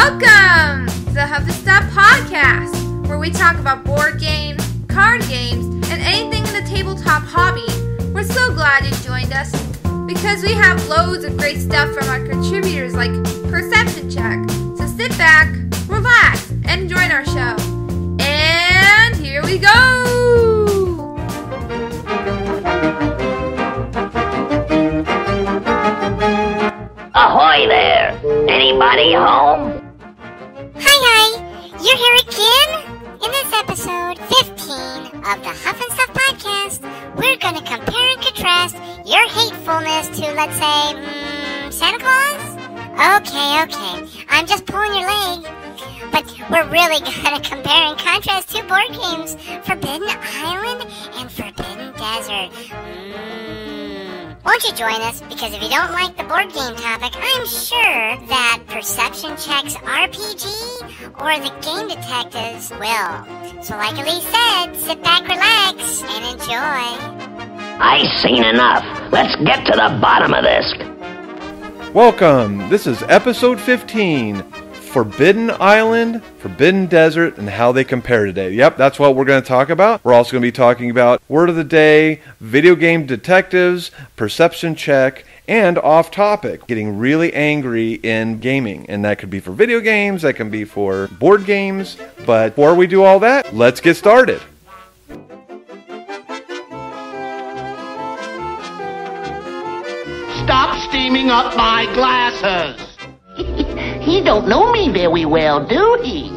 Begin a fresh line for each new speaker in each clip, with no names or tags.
Welcome to the Huff-N-Stuff podcast, where we talk about board games, card games, and anything in the tabletop hobby. We're so glad you joined us, because we have loads of great stuff from our contributors like Perception Check. So sit back, relax, and join our show. And here we go!
Ahoy there! Anybody home?
Hi, you're here again? In this episode 15 of the Huff-N-Stuff podcast, we're going to compare and contrast your hatefulness to, let's say, Santa Claus? Okay, I'm just pulling your leg. But we're really going to compare and contrast two board games, Forbidden Island and Forbidden Desert. Won't you join us? Because if you don't like the board game topic, I'm sure that Perception Check's RPG or the Game Detectives will. So like Elise said, sit back, relax, and enjoy.
I've seen enough. Let's get to the bottom of this.
Welcome. This is episode 15. Forbidden Island, Forbidden Desert, and how they compare today. Yep, that's what we're going to talk about. We're also going to be talking about Word of the Day, Video Game Detectives, Perception Check, and Off Topic, getting really angry in gaming. And that could be for video games, that can be for board games. But before we do all that, let's get started.
Stop steaming up my glasses!
He don't know me very well, do he?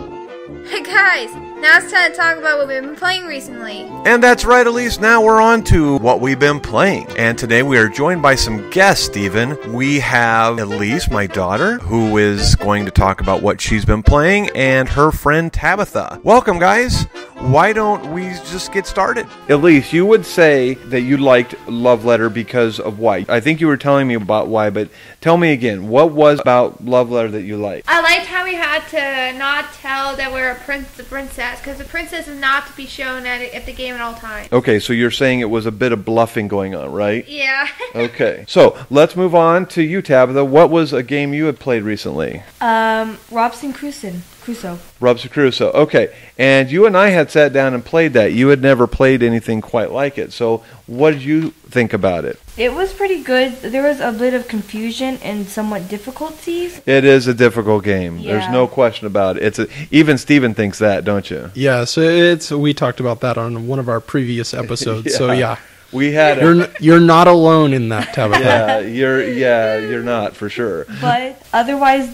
Hey guys, now it's time to talk about what we've been playing recently.
And that's right, Elise. Now we're on to what we've been playing. And today we are joined by some guests, Stephen. We have Elise, my daughter, who is going to talk about what she's been playing, and her friend Tabatha. Welcome, guys. Why don't we just get started? Elise, you would say that you liked Love Letter because of why? I think you were telling me about why, but tell me again. What was about Love Letter that you liked?
I liked how we had to not tell that we're a princess, because the princess is not to be shown at the game at all times.
Okay, so you're saying it was a bit of bluffing going on, right?
Yeah.
Okay, so let's move on to you, Tabitha. What was a game you had played recently?
Robinson Crusoe.
Robinson Crusoe. Okay, and you and I had sat down and played that. You had never played anything quite like it. So what did you think about it?
It was pretty good. There was a bit of confusion and somewhat difficulties.
It is a difficult game.
Yeah.
There's no question about it. Even Steven thinks that, don't you?
Yes, we talked about that on one of our previous episodes.
Yeah.
So yeah.
We had
you're not alone in that, Tabitha.
you're not for sure.
But otherwise,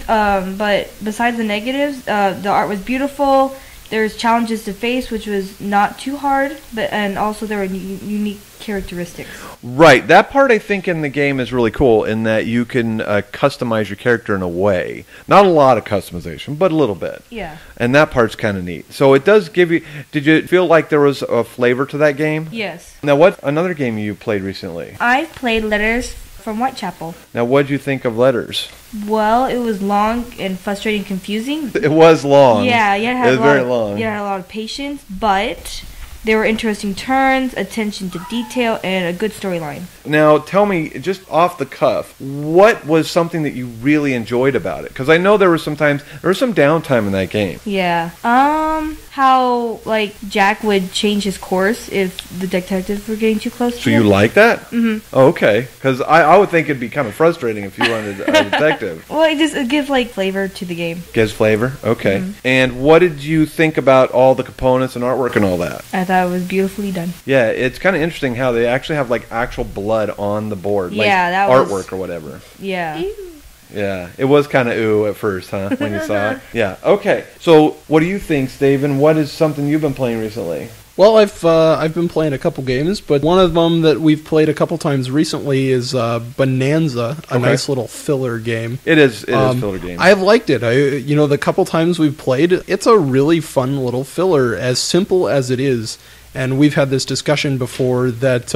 besides the negatives, the art was beautiful. There's challenges to face, which was not too hard, and also there were unique characteristics.
Right, that part I think in the game is really cool in that you can customize your character in a way. Not a lot of customization, but a little bit.
Yeah.
And that part's kind of neat. So it does give you... Did you feel like there was a flavor to that game?
Yes.
Now, what another game you played recently?
I played Letters from Whitechapel.
Now, what did you think of Letters?
Well, it was long and frustrating, confusing.
It was long.
Yeah, it was
very long.
Yeah, had a lot of patience, but there were interesting turns, attention to detail, and a good storyline.
Now, tell me, just off the cuff, what was something that you really enjoyed about it? Because I know there was some downtime in that game.
Yeah. How, Jack would change his course if the detectives were getting too close to
So
him.
you like that?
Mm-hmm.
Oh, okay. Because I would think it'd be kind of frustrating if you wanted a detective.
Well, it gives, flavor to the game.
Gives flavor? Okay.
Mm-hmm.
And what did you think about all the components and artwork and all that?
I thought it was beautifully done.
Yeah, it's kind of interesting how they actually have, actual blood on the board.
Yeah, that
artwork
was...
or whatever.
Yeah.
Yeah, it was kind of ooh at first, huh, when you saw it? Yeah, okay. So, what do you think, Steven? What is something you've been playing recently?
Well, I've been playing a couple games, but one of them that we've played a couple times recently is Bonanza, a nice little filler game.
It is a filler game.
I've liked it. The couple times we've played, it's a really fun little filler, as simple as it is. And we've had this discussion before that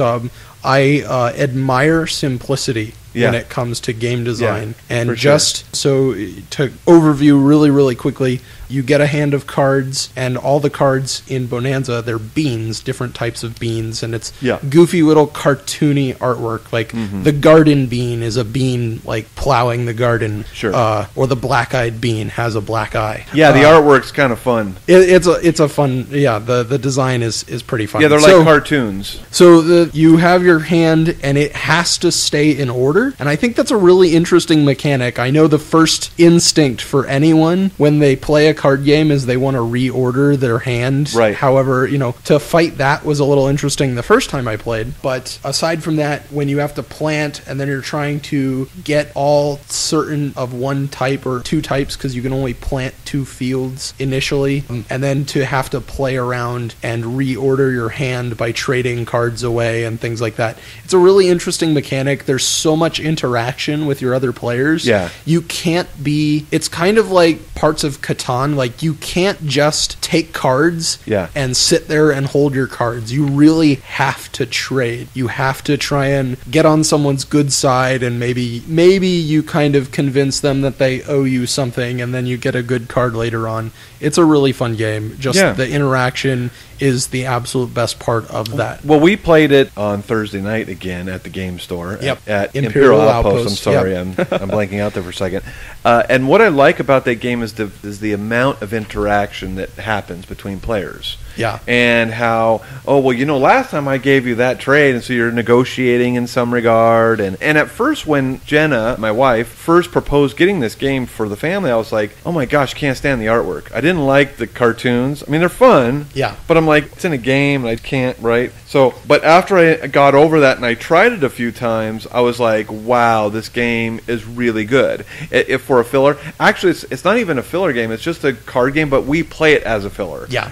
I admire simplicity when it comes to game design. And
for
just so to overview really quickly, you get a hand of cards, and all the cards in Bonanza, they're beans, different types of beans, and it's goofy little cartoony artwork. Like the garden bean is a bean like plowing the garden, or the black-eyed bean has a black eye.
Yeah, the artwork's kind of fun.
It's a fun. Yeah, the design is pretty fun.
Yeah, they're like cartoons.
So you have your hand, and it has to stay in order, and I think that's a really interesting mechanic. I know the first instinct for anyone when they play a card game is they want to reorder their hand.
Right.
However, to fight that was a little interesting the first time I played. But aside from that, when you have to plant and then you're trying to get all certain of one type or two types, because you can only plant 2 fields initially, and then to have to play around and reorder your hand by trading cards away and things like that. It's a really interesting mechanic. There's so much interaction with your other players.
Yeah.
You can't be... It's kind of like parts of Catan. Like, you can't just take cards and sit there and hold your cards. You really have to trade. You have to try and get on someone's good side, and maybe you kind of convince them that they owe you something, and then you get a good card later on. It's a really fun game. Just the interaction is the absolute best part of that.
Well, we played it on Thursday night again at the game store at
Imperial Outpost.
I'm sorry, I'm blanking out there for a second. And what I like about that game is the amount of interaction that happens between players.
Yeah.
And how, last time I gave you that trade, and so you're negotiating in some regard. And at first, when Jenna, my wife, first proposed getting this game for the family, I was like, oh my gosh, can't stand the artwork. I didn't like the cartoons. I mean, they're fun.
Yeah.
But I'm like, it's in a game, and I can't, right? So, but after I got over that and I tried it a few times, I was like, wow, this game is really good. If for a filler, actually, it's not even a filler game. It's just a card game, but we play it as a filler.
Yeah.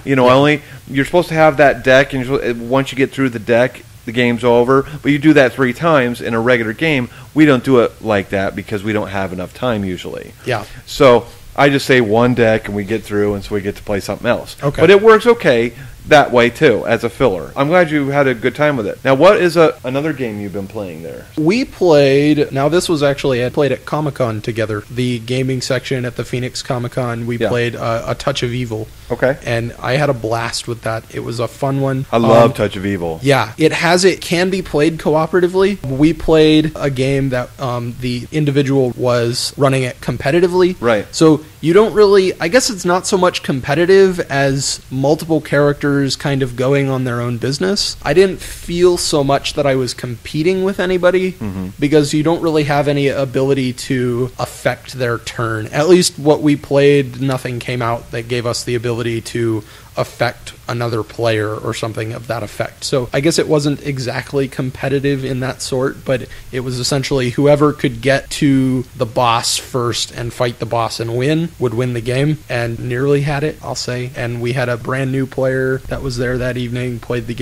You're supposed to have that deck, and once you get through the deck, the game's over. But you do that 3 times in a regular game. We don't do it like that because we don't have enough time usually.
Yeah.
So I just say one deck, and we get through, and so we get to play something else.
Okay.
But it works okay that way too, as a filler. I'm glad you had a good time with it. Now, what is another game you've been playing there?
We played, now this was actually, I played at Comic-Con together, the gaming section at the Phoenix Comic-Con. We played A Touch of Evil.
Okay.
And I had a blast with that. It was a fun one.
I love Touch of Evil.
Yeah. It can be played cooperatively. We played a game that the individual was running it competitively.
Right.
So you don't really, I guess it's not so much competitive as multiple characters kind of going on their own business. I didn't feel so much that I was competing with anybody because you don't really have any ability to affect their turn. At least what we played, nothing came out that gave us the ability to affect another player or something of that effect. So I guess it wasn't exactly competitive in that sort, but it was essentially whoever could get to the boss first and fight the boss and win would win the game, and nearly had it, I'll say. And we had a brand new player that was there that evening,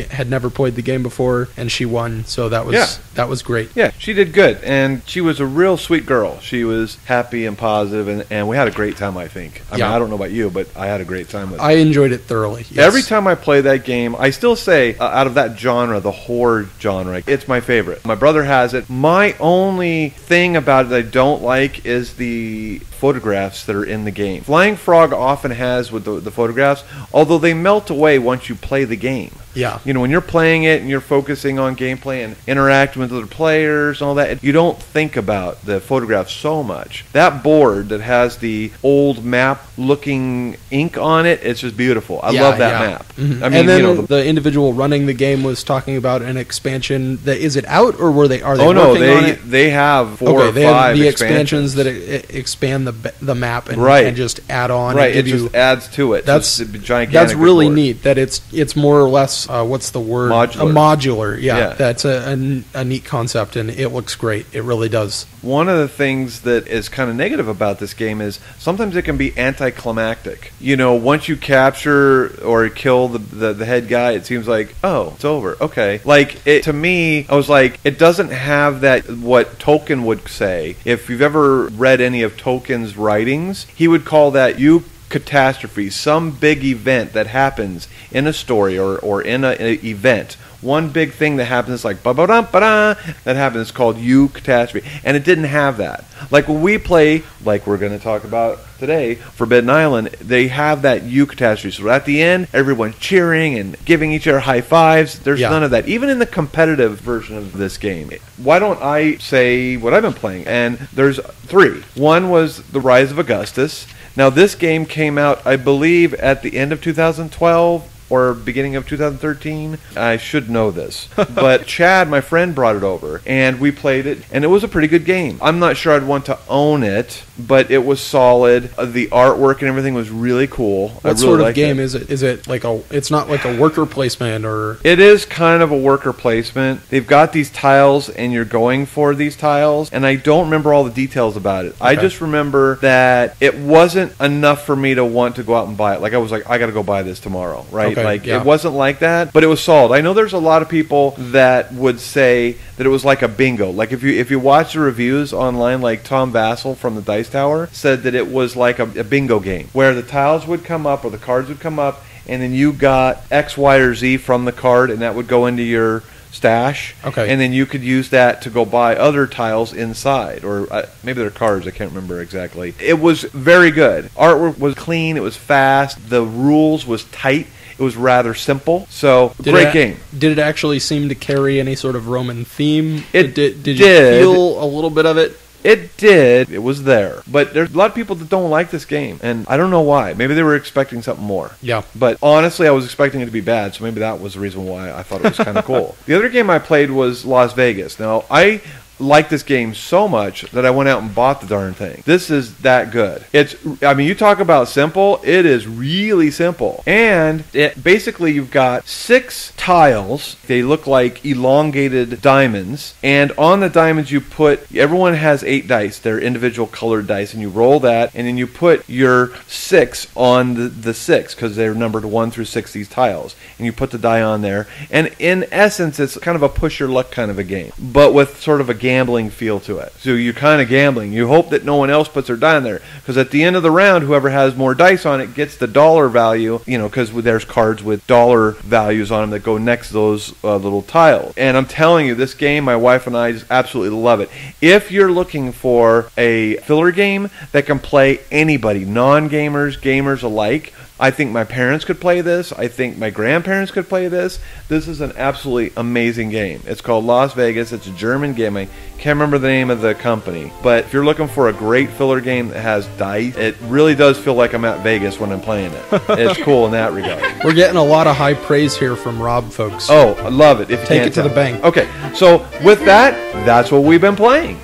had never played the game before, and she won. So that was great.
Yeah, she did good, and she was a real sweet girl. She was happy and positive, and we had a great time, I think. I mean, I don't know about you, but I had a great time with it.
I enjoyed it thoroughly. Yes.
Every time I play that game, I still say, out of that genre, the horror genre, it's my favorite. My brother has it. My only thing about it that I don't like is the photographs that are in the game. Flying Frog often has with the photographs, although they melt away once you play the game.
Yeah.
When you're playing it and you're focusing on gameplay and interacting with other players and all that, you don't think about the photographs so much. That board that has the old map-looking ink on it, it's just beautiful. I love that map.
Mm-hmm. I mean, and then the individual running the game was talking about an expansion. Is it out, or are they working on it?
They have 4 or 5
they have the expansions that expand the map and just add on.
Right, it just adds to it.
That's
gigantic.
That's really neat. That it's more or less what's the word?
Modular.
A modular. Yeah. That's a neat concept, and it looks great. It really does.
One of the things that is kind of negative about this game is sometimes it can be anticlimactic. Once you capture or kill the head guy, it seems like, oh, it's over. Okay. To me, I was like, it doesn't have that, what Tolkien would say. If you've ever read any of Tolkien's writings, he would call that catastrophe, some big event that happens in a story or in an event one big thing that happens, like ba-ba-dum-ba-da, that happens called U catastrophe. And it didn't have that. Like when we play, like we're going to talk about today, Forbidden Island, they have that U catastrophe. So at the end, everyone's cheering and giving each other high fives. There's none of that. Even in the competitive version of this game. Why don't I say what I've been playing? And there's 3. One was The Rise of Augustus. Now this game came out, I believe, at the end of 2012 or beginning of 2013. I should know this. But Chad, my friend, brought it over, and we played it, and it was a pretty good game. I'm not sure I'd want to own it, but it was solid. The artwork and everything was really cool.
What sort of game is it? Is it like it's not like a worker placement, or?
It is kind of a worker placement. They've got these tiles, and you're going for these tiles, and I don't remember all the details about it. Okay. I just remember that it wasn't enough for me to want to go out and buy it. Like, I was like, I got to go buy this tomorrow, right? Okay, it wasn't like that, but it was solid. I know there's a lot of people that would say that it was like a bingo. Like if you watch the reviews online, like Tom Vassell from the Dice Tower said that it was like a bingo game where the tiles would come up or the cards would come up, and then you got X, Y, or Z from the card, and that would go into your stash. Okay. And then you could use that to go buy other tiles inside, or maybe they're cards, I can't remember exactly. It was very good. Artwork was clean, it was fast, the rules was tight. It was rather simple, so great game.
Did it actually seem to carry any sort of Roman theme? Did you
did.
Feel a little bit of it?
It did. It was there. But there's a lot of people that don't like this game, and I don't know why. Maybe they were expecting something more.
Yeah.
But honestly, I was expecting it to be bad, so maybe that was the reason why I thought it was kind of cool. The other game I played was Las Vegas. Now, I like this game so much that I went out and bought the darn thing. This is that good. You talk about simple, it is really simple. And it basically, you've got 6 tiles. They look like elongated diamonds. And on the diamonds everyone has 8 dice. They're individual colored dice, and you roll that, and then you put your 6 on the 6, because they're numbered 1 through 6, these tiles. And you put the die on there. And in essence, it's kind of a push your luck kind of a game, but with sort of a gambling feel to it. So you're kind of gambling. You hope that no one else puts their die in there, because at the end of the round, whoever has more dice on it gets the dollar value, because there's cards with dollar values on them that go next to those little tiles. And I'm telling you, this game, my wife and I just absolutely love it. If you're looking for a filler game that can play anybody, non-gamers, gamers alike, I think my parents could play this. I think my grandparents could play this. This is an absolutely amazing game. It's called Las Vegas. It's a German game. I can't remember the name of the company. But if you're looking for a great filler game that has dice, it really does feel like I'm at Vegas when I'm playing it. It's cool in that regard.
We're getting a lot of high praise here from Rob, folks.
Oh, I love it. If you
Take it to the bank.
Okay, so with that, that's what we've been playing.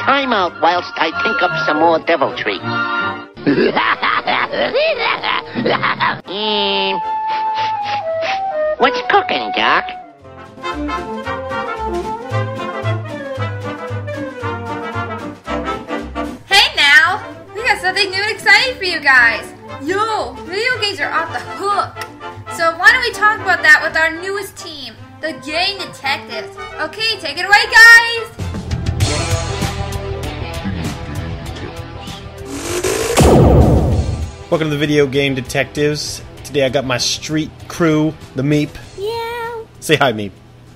Time out whilst I think up some more deviltry. What's cooking, Doc?
Hey now! We got something new and exciting for you guys! Yo! Video games are off the hook! So why don't we talk about that with our newest team, the Game Detectives. Okay, take it away, guys!
Welcome to the Video Game Detectives. Today I got my street crew, the Meep.
Yeah.
Say hi, Meep.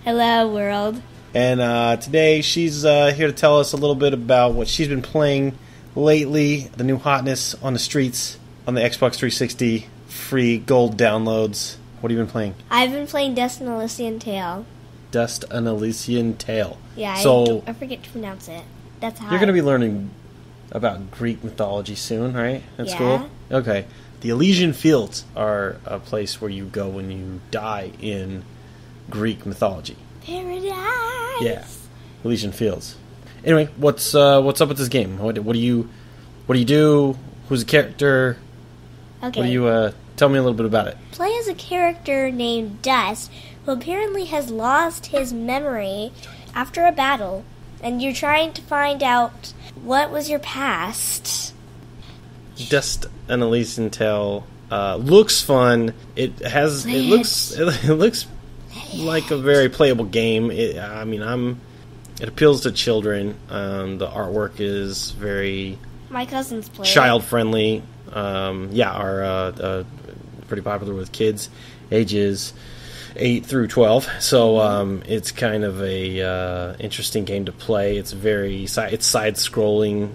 Hello, world.
And today she's here to tell us a little bit about what she's been playing lately, the new hotness on the streets, on the Xbox 360, free gold downloads. What have you been playing?
I've been playing Dust and Elysian Tale.
Dust and Elysian Tale.
Yeah,
so
I forget to pronounce it. That's how.
You're going to be learning about Greek mythology soon, right? At school? Okay. The Elysian Fields are a place where you go when you die in Greek mythology.
Paradise.
Yeah. Elysian Fields. Anyway, what's up with this game? What do you do? Who's the character?
Okay.
What do you tell me a little bit about it?
Play as a character named Dust, who apparently has lost his memory after a battle, and you're trying to find out what was your past.
Dust and Elysian Tale looks fun. It looks like a very playable game. It appeals to children. The artwork is very
My cousins play.
Child friendly. Are pretty popular with kids ages 8 through 12. So it's kind of a interesting game to play. It's it's side scrolling.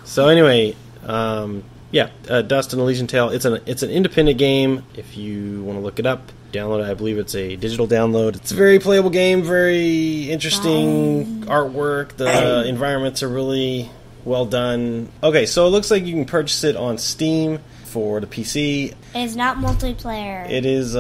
So anyway, Dust and Elise and Tail. It's an independent game. If you want to look it up, download it. I believe it's a digital download. It's a very playable game. Very interesting artwork. The environments are really well done. Okay, so it looks like you can purchase it on Steam for the PC.
It's not multiplayer.
It is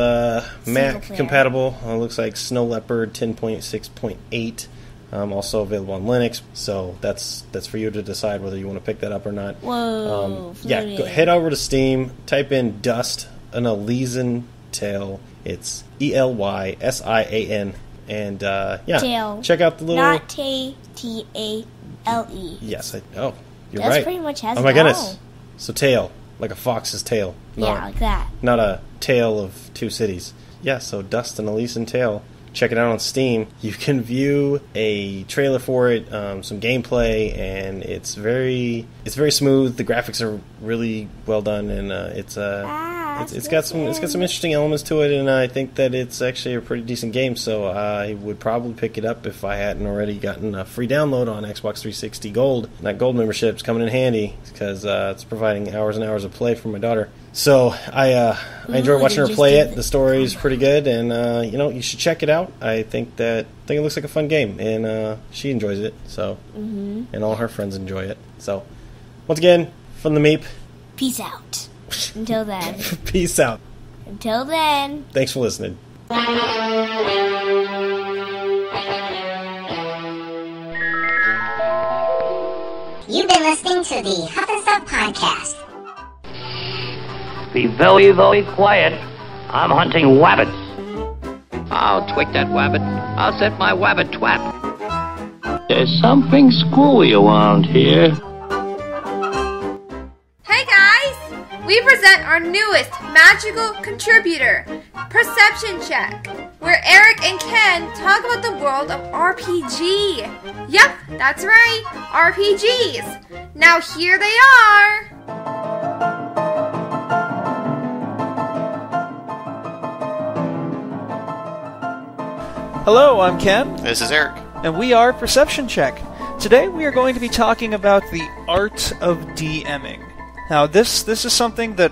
Mac compatible. It looks like Snow Leopard 10.6.8. Also available on Linux. So that's for you to decide whether you want to pick that up or not.
Whoa.
Head over to Steam. Type in Dust, an Elysian Tale. It's ELYSIAN. And
Tail.
Check out the little.
Not T-A-L-E.
Yes. You're
That's
right.
That's pretty much has
Oh my goodness. So tail, like a fox's tail.
Like that.
Not a tale of two cities. Yeah. So Dust and Elise and Tail. Check it out on Steam. You can view a trailer for it, some gameplay, and it's very smooth. The graphics are really well done, and it's got some interesting elements to it. And I think that it's actually a pretty decent game. So I would probably pick it up if I hadn't already gotten a free download on Xbox 360 Gold. And that Gold membership's coming in handy because it's providing hours and hours of play for my daughter. So I enjoy watching her play it. The story is pretty good, and you should check it out. I think it looks like a fun game, and she enjoys it. So, and all her friends enjoy it. So, once again, from the Meep.
Peace out. Until then.
Peace out.
Until then.
Thanks for listening.
You've been listening to the Huff-N-Stuff podcast.
Be very, very quiet. I'm hunting wabbits.
I'll twig that wabbit. I'll set my wabbit trap.
There's something screwy around here.
Hey guys! We present our newest magical contributor, Perception Check, where Eric and Ken talk about the world of RPG. Yep, that's right, RPGs. Now here they are.
Hello, I'm Ken.
This is Eric.
And we are Perception Check. Today we are going to be talking about the art of DMing. Now this is something that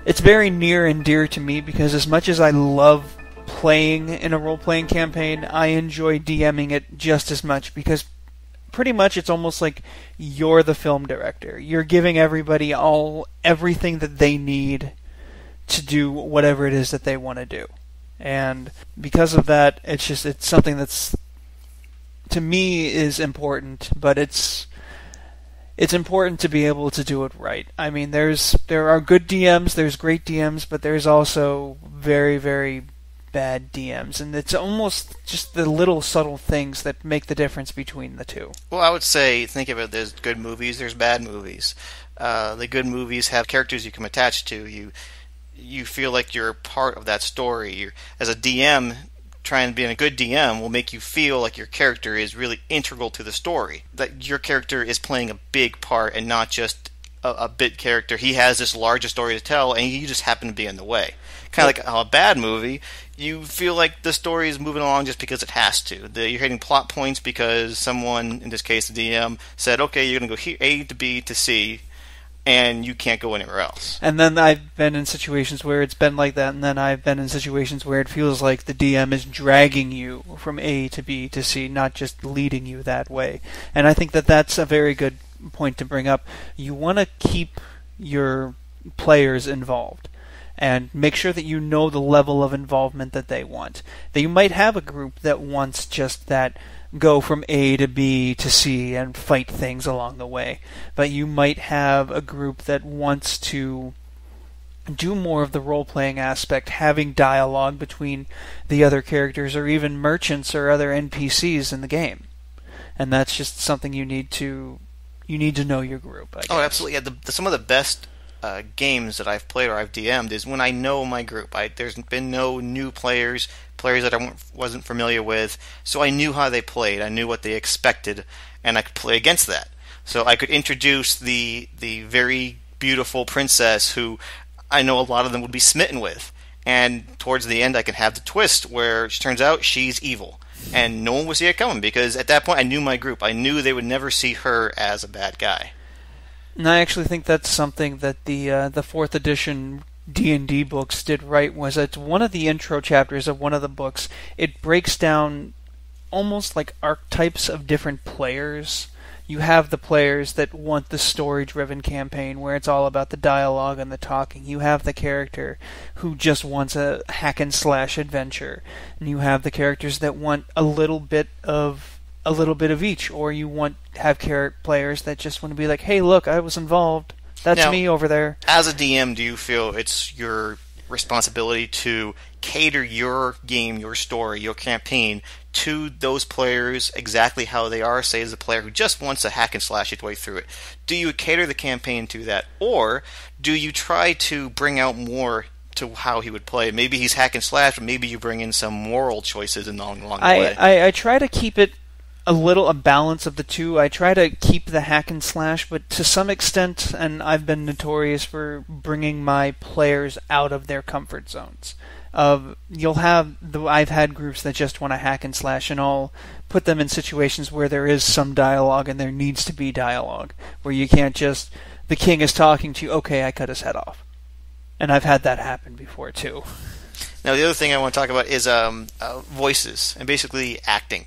it's very near and dear to me because as much as I love playing in a role-playing campaign, I enjoy DMing it just as much because pretty much it's almost like you're the film director. You're giving everybody everything that they need to do whatever it is that they want to do. And because of that, it's something that's to me is important, but it's important to be able to do it right. I mean, there are good DMs, there's great DMs, but there's also very, very bad DMs, and it's almost just the little subtle things that make the difference between the two.
Well, I would say, think of it, there's good movies, there's bad movies. The good movies have characters you can attach to. You feel like you're part of that story. As a DM, trying to be a good DM will make you feel like your character is really integral to the story. That your character is playing a big part and not just a bit character. He has this larger story to tell, and you just happen to be in the way. Kind of like a bad movie, you feel like the story is moving along just because it has to. You're hitting plot points because someone, in this case the DM, said, okay, you're going to go here, A to B to C, and you can't go anywhere else.
And then I've been in situations where it's been like that, and then I've been in situations where it feels like the DM is dragging you from A to B to C, not just leading you that way. And I think that that's a very good point to bring up. You want to keep your players involved and make sure that you know the level of involvement that they want. That you might have a group that wants just that go from A to B to C and fight things along the way. But you might have a group that wants to do more of the role-playing aspect, having dialogue between the other characters or even merchants or other NPCs in the game. And that's just something you need to know your group, I guess.
Oh, absolutely. Yeah, some of the best games that I've played or I've DM'd is when I know my group. There's been no new players that I wasn't familiar with, so I knew how they played, I knew what they expected, and I could play against that. So I could introduce the very beautiful princess who I know a lot of them would be smitten with. And towards the end, I can have the twist where it turns out she's evil. And no one would see it coming, because at that point I knew my group. I knew they would never see her as a bad guy.
And I actually think that's something that the 4th edition D&D books did right, was that one of the intro chapters of one of the books, it breaks down almost like archetypes of different players. You have the players that want the story-driven campaign where it's all about the dialogue and the talking. You have the character who just wants a hack-and-slash adventure. And you have the characters that want a little bit of each. Or you have players that just want to be like, hey, look, I was involved. That's
now,
me over there.
As a DM, do you feel it's your responsibility to cater your game, your story, your campaign to those players exactly how they are, say as a player who just wants to hack and slash his way through it? Do you cater the campaign to that, or do you try to bring out more to how he would play? Maybe he's hack and slash, but maybe you bring in some moral choices along the way.
I try to keep it a balance of the two. I try to keep the hack and slash, but to some extent, and I've been notorious for bringing my players out of their comfort zones. I've had groups that just want to hack and slash, and I'll put them in situations where there is some dialogue and there needs to be dialogue, where you can't just, the king is talking to you, okay, I cut his head off. And I've had that happen before too.
Now the other thing I want to talk about is voices, and basically acting.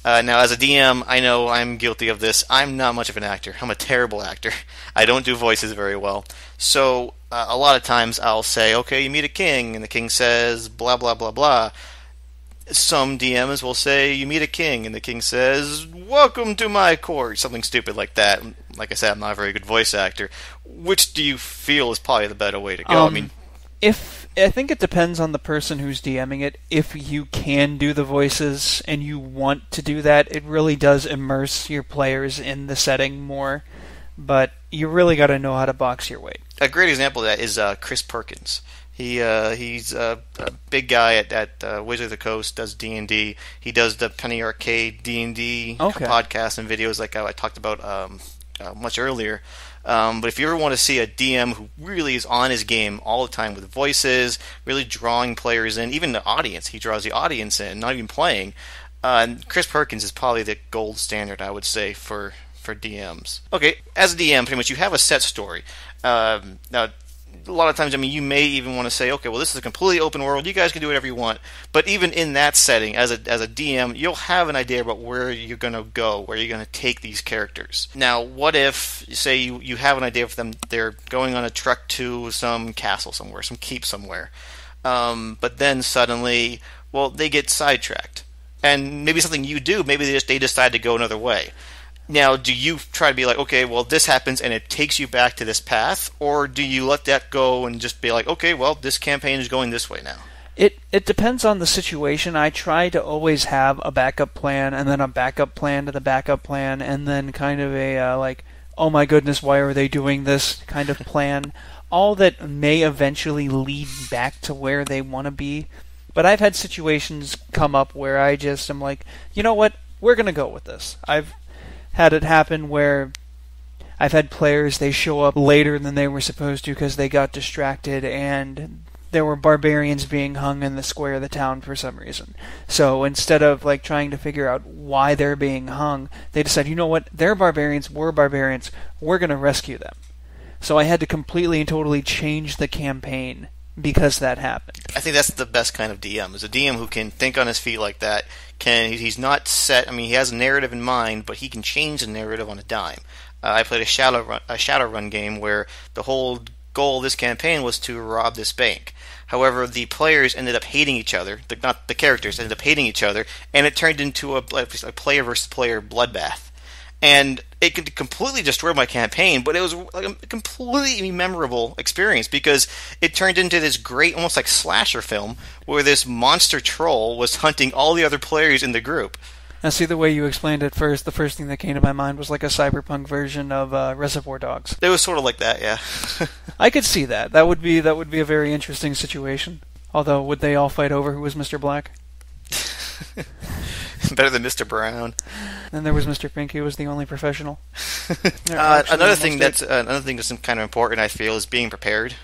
Now, as a DM, I know I'm guilty of this. I'm not much of an actor. I'm a terrible actor. I don't do voices very well. So, a lot of times I'll say, okay, you meet a king, and the king says, blah, blah, blah, blah. Some DMs will say, you meet a king, and the king says, welcome to my court, something stupid like that. Like I said, I'm not a very good voice actor. Which do you feel is probably the better way to go?
I think it depends on the person who's DMing it. If you can do the voices and you want to do that, it really does immerse your players in the setting more. But you really got to know how to box your way.
A great example of that is Chris Perkins. He's a big guy at Wizard of the Coast, does D&D. He does the Penny Arcade D&D podcasts and videos like I talked about much earlier. But if you ever want to see a DM who really is on his game all the time with voices, really drawing players in, even the audience, he draws the audience in, not even playing, Chris Perkins is probably the gold standard, I would say, for DMs. Okay, as a DM, pretty much you have a set story. Now, a lot of times, you may even want to say, okay, well, this is a completely open world. You guys can do whatever you want. But even in that setting, as a DM, you'll have an idea about where you're going to go, where you're going to take these characters. Now, what if, say, you have an idea for them, they're going on a trek to some castle somewhere, some keep somewhere. But then suddenly, well, they get sidetracked. And maybe something you do, maybe they decide to go another way. Now, do you try to be like, okay, well, this happens and it takes you back to this path? Or do you let that go and just be like, okay, well, this campaign is going this way now?
It depends on the situation. I try to always have a backup plan, and then a backup plan to the backup plan, and then kind of a, oh my goodness, why are they doing this kind of plan. All that may eventually lead back to where they want to be. But I've had situations come up where I just am like, you know what, we're going to go with this. I've had it happen where I've had players, they show up later than they were supposed to because they got distracted and there were barbarians being hung in the square of the town for some reason. So instead of trying to figure out why they're being hung, they decided, you know what, they're barbarians, we're barbarians, we're going to rescue them. So I had to completely and totally change the campaign because that happened.
I think that's the best kind of DM, is a DM who can think on his feet like that. He's not set, he has a narrative in mind, but he can change the narrative on a dime. I played a Shadowrun game where the whole goal of this campaign was to rob this bank. However, the players ended up hating each other, not the characters, ended up hating each other, and it turned into a player versus player bloodbath. And it could completely destroy my campaign, but it was a completely memorable experience because it turned into this great, almost like slasher film, where this monster troll was hunting all the other players in the group.
Now, see, the way you explained it first, the first thing that came to my mind was like a cyberpunk version of Reservoir Dogs.
It was sort of like that, yeah.
I could see that. That would be a very interesting situation. Although, would they all fight over who was Mr. Black?
Better than Mr. Brown.
Then there was Mr. Pink, who was the only professional.
Another thing that's kind of important, I feel, is being prepared.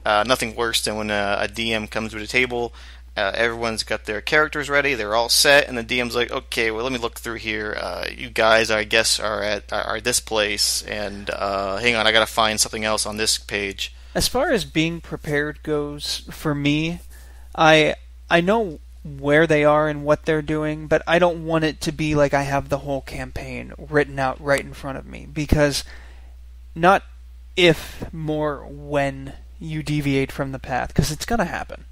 Nothing worse than when a DM comes to the table. Everyone's got their characters ready, they're all set, and the DM's like, okay, well, let me look through here. You guys, I guess, are at this place, and hang on, I gotta find something else on this page.
As far as being prepared goes, for me, I know where they are and what they're doing, but I don't want it to be like I have the whole campaign written out right in front of me, because not if, more when you deviate from the path, because it's gonna happen.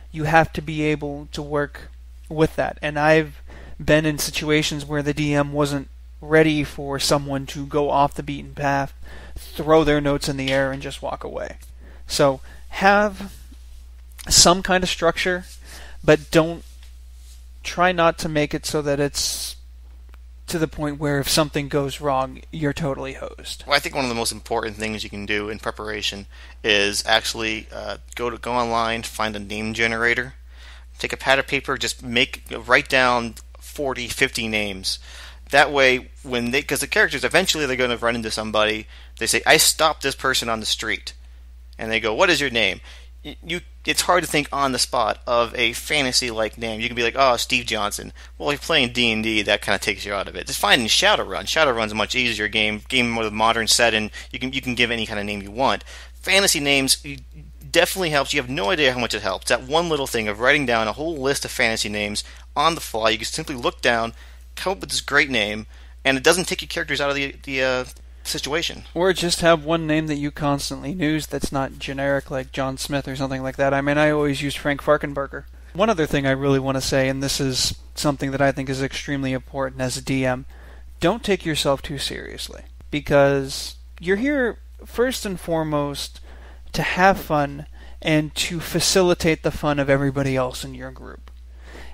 You have to be able to work with that. And I've been in situations where the DM wasn't ready for someone to go off the beaten path, throw their notes in the air, and just walk away. So have some kind of structure, but try not to make it so that it's to the point where if something goes wrong, you're totally hosed.
Well, I think one of the most important things you can do in preparation is actually go online, find a name generator, take a pad of paper, just write down 40, 50 names. That way, because the characters, eventually they're going to run into somebody, they say, I stopped this person on the street. And they go, what is your name? It's hard to think on the spot of a fantasy-like name. You can be like, oh, Steve Johnson. Well, if you're playing D&D, that kind of takes you out of it. Just finding Shadowrun. Shadowrun's a much easier game with a modern setting. You can give any kind of name you want. Fantasy names definitely helps. You have no idea how much it helps. That one little thing of writing down a whole list of fantasy names on the fly. You can simply look down, come up with this great name, and it doesn't take your characters out of the situation.
Or just have one name that you constantly use that's not generic, like John Smith or something like that. I mean, I always use Frank Farkenberger. One other thing I really want to say, and this is something that I think is extremely important as a DM, don't take yourself too seriously. Because you're here, first and foremost, to have fun and to facilitate the fun of everybody else in your group.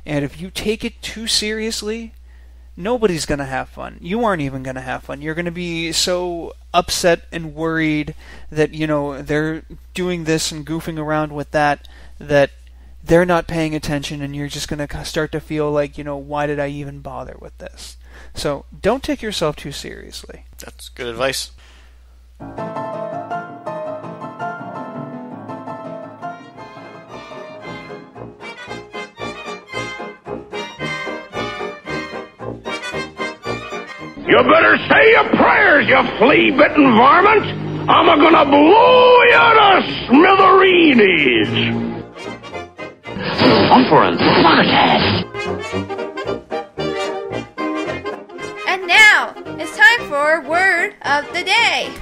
And if you take it too seriously, nobody's going to have fun. You aren't even going to have fun. You're going to be so upset and worried that, they're doing this and goofing around with that they're not paying attention, and you're just going to start to feel like, why did I even bother with this? So don't take yourself too seriously.
That's good advice.
You better say your prayers, you flea-bitten varmint! I'm gonna blow you to smithereens!
Thumperin' Podcast!
And now, it's time for Word of the Day.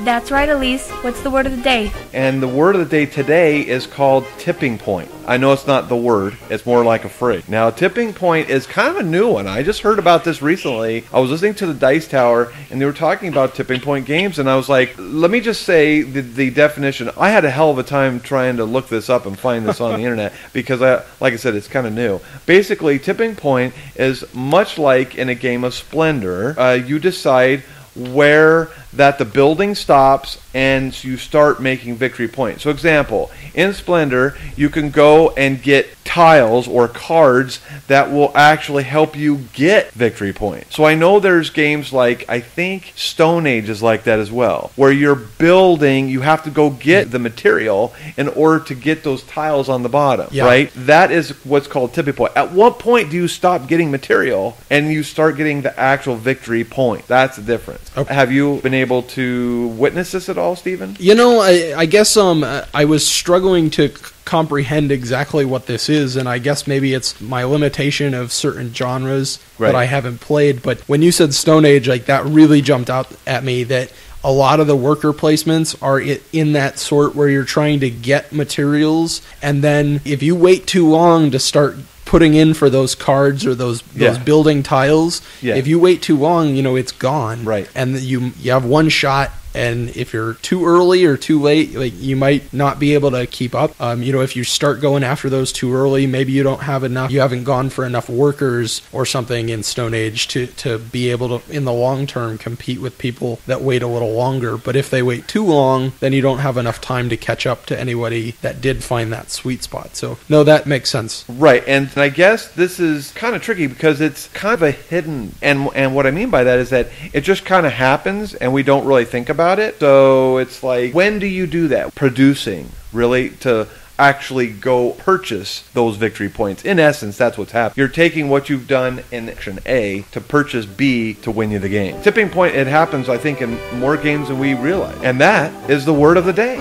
That's right, Elise. What's the word of the day?
And the word of the day today is called tipping point. I know it's not the word, it's more like a phrase. Now, tipping point is kind of a new one. I just heard about this recently. I was listening to the Dice Tower, and they were talking about tipping point games, and I was like, let me just say the definition. I had a hell of a time trying to look this up and find this on the internet, because, like I said, it's kind of new. Basically, tipping point is much like in a game of Splendor. You decide where that the building stops and you start making victory points. So example, in Splendor, you can go and get tiles or cards that will actually help you get victory points. So I know there's games like, I think Stone Age is like that as well, where you're building, you have to go get the material in order to get those tiles on the bottom, right? That is what's called tipping point. At what point do you stop getting material and you start getting the actual victory point? That's the difference. Okay. Have you been able to witness this at all, Stephen?
I guess I was struggling to comprehend exactly what this is, and I guess maybe it's my limitation of certain genres that I haven't played. But when you said Stone Age, like, that really jumped out at me, that a lot of the worker placements are in that sort where you're trying to get materials, and then if you wait too long to start putting in for those cards or those building tiles, if you wait too long, it's gone.
Right.
And you have one shot And if you're too early or too late, like, you might not be able to keep up. If you start going after those too early, maybe you don't have enough, you haven't gone for enough workers or something in Stone Age to be able to, in the long term, compete with people that wait a little longer. But if they wait too long, then you don't have enough time to catch up to anybody that did find that sweet spot. So, no, that makes sense.
Right, and I guess this is kind of tricky because it's kind of a hidden, and what I mean by that is that it just kind of happens and we don't really think about it. So it's like, when do you do that? Producing, really, to actually go purchase those victory points. In essence, that's what's happening. You're taking what you've done in action A to purchase B to win you the game. Tipping point, it happens, I think, in more games than we realize. And that is the word of the day.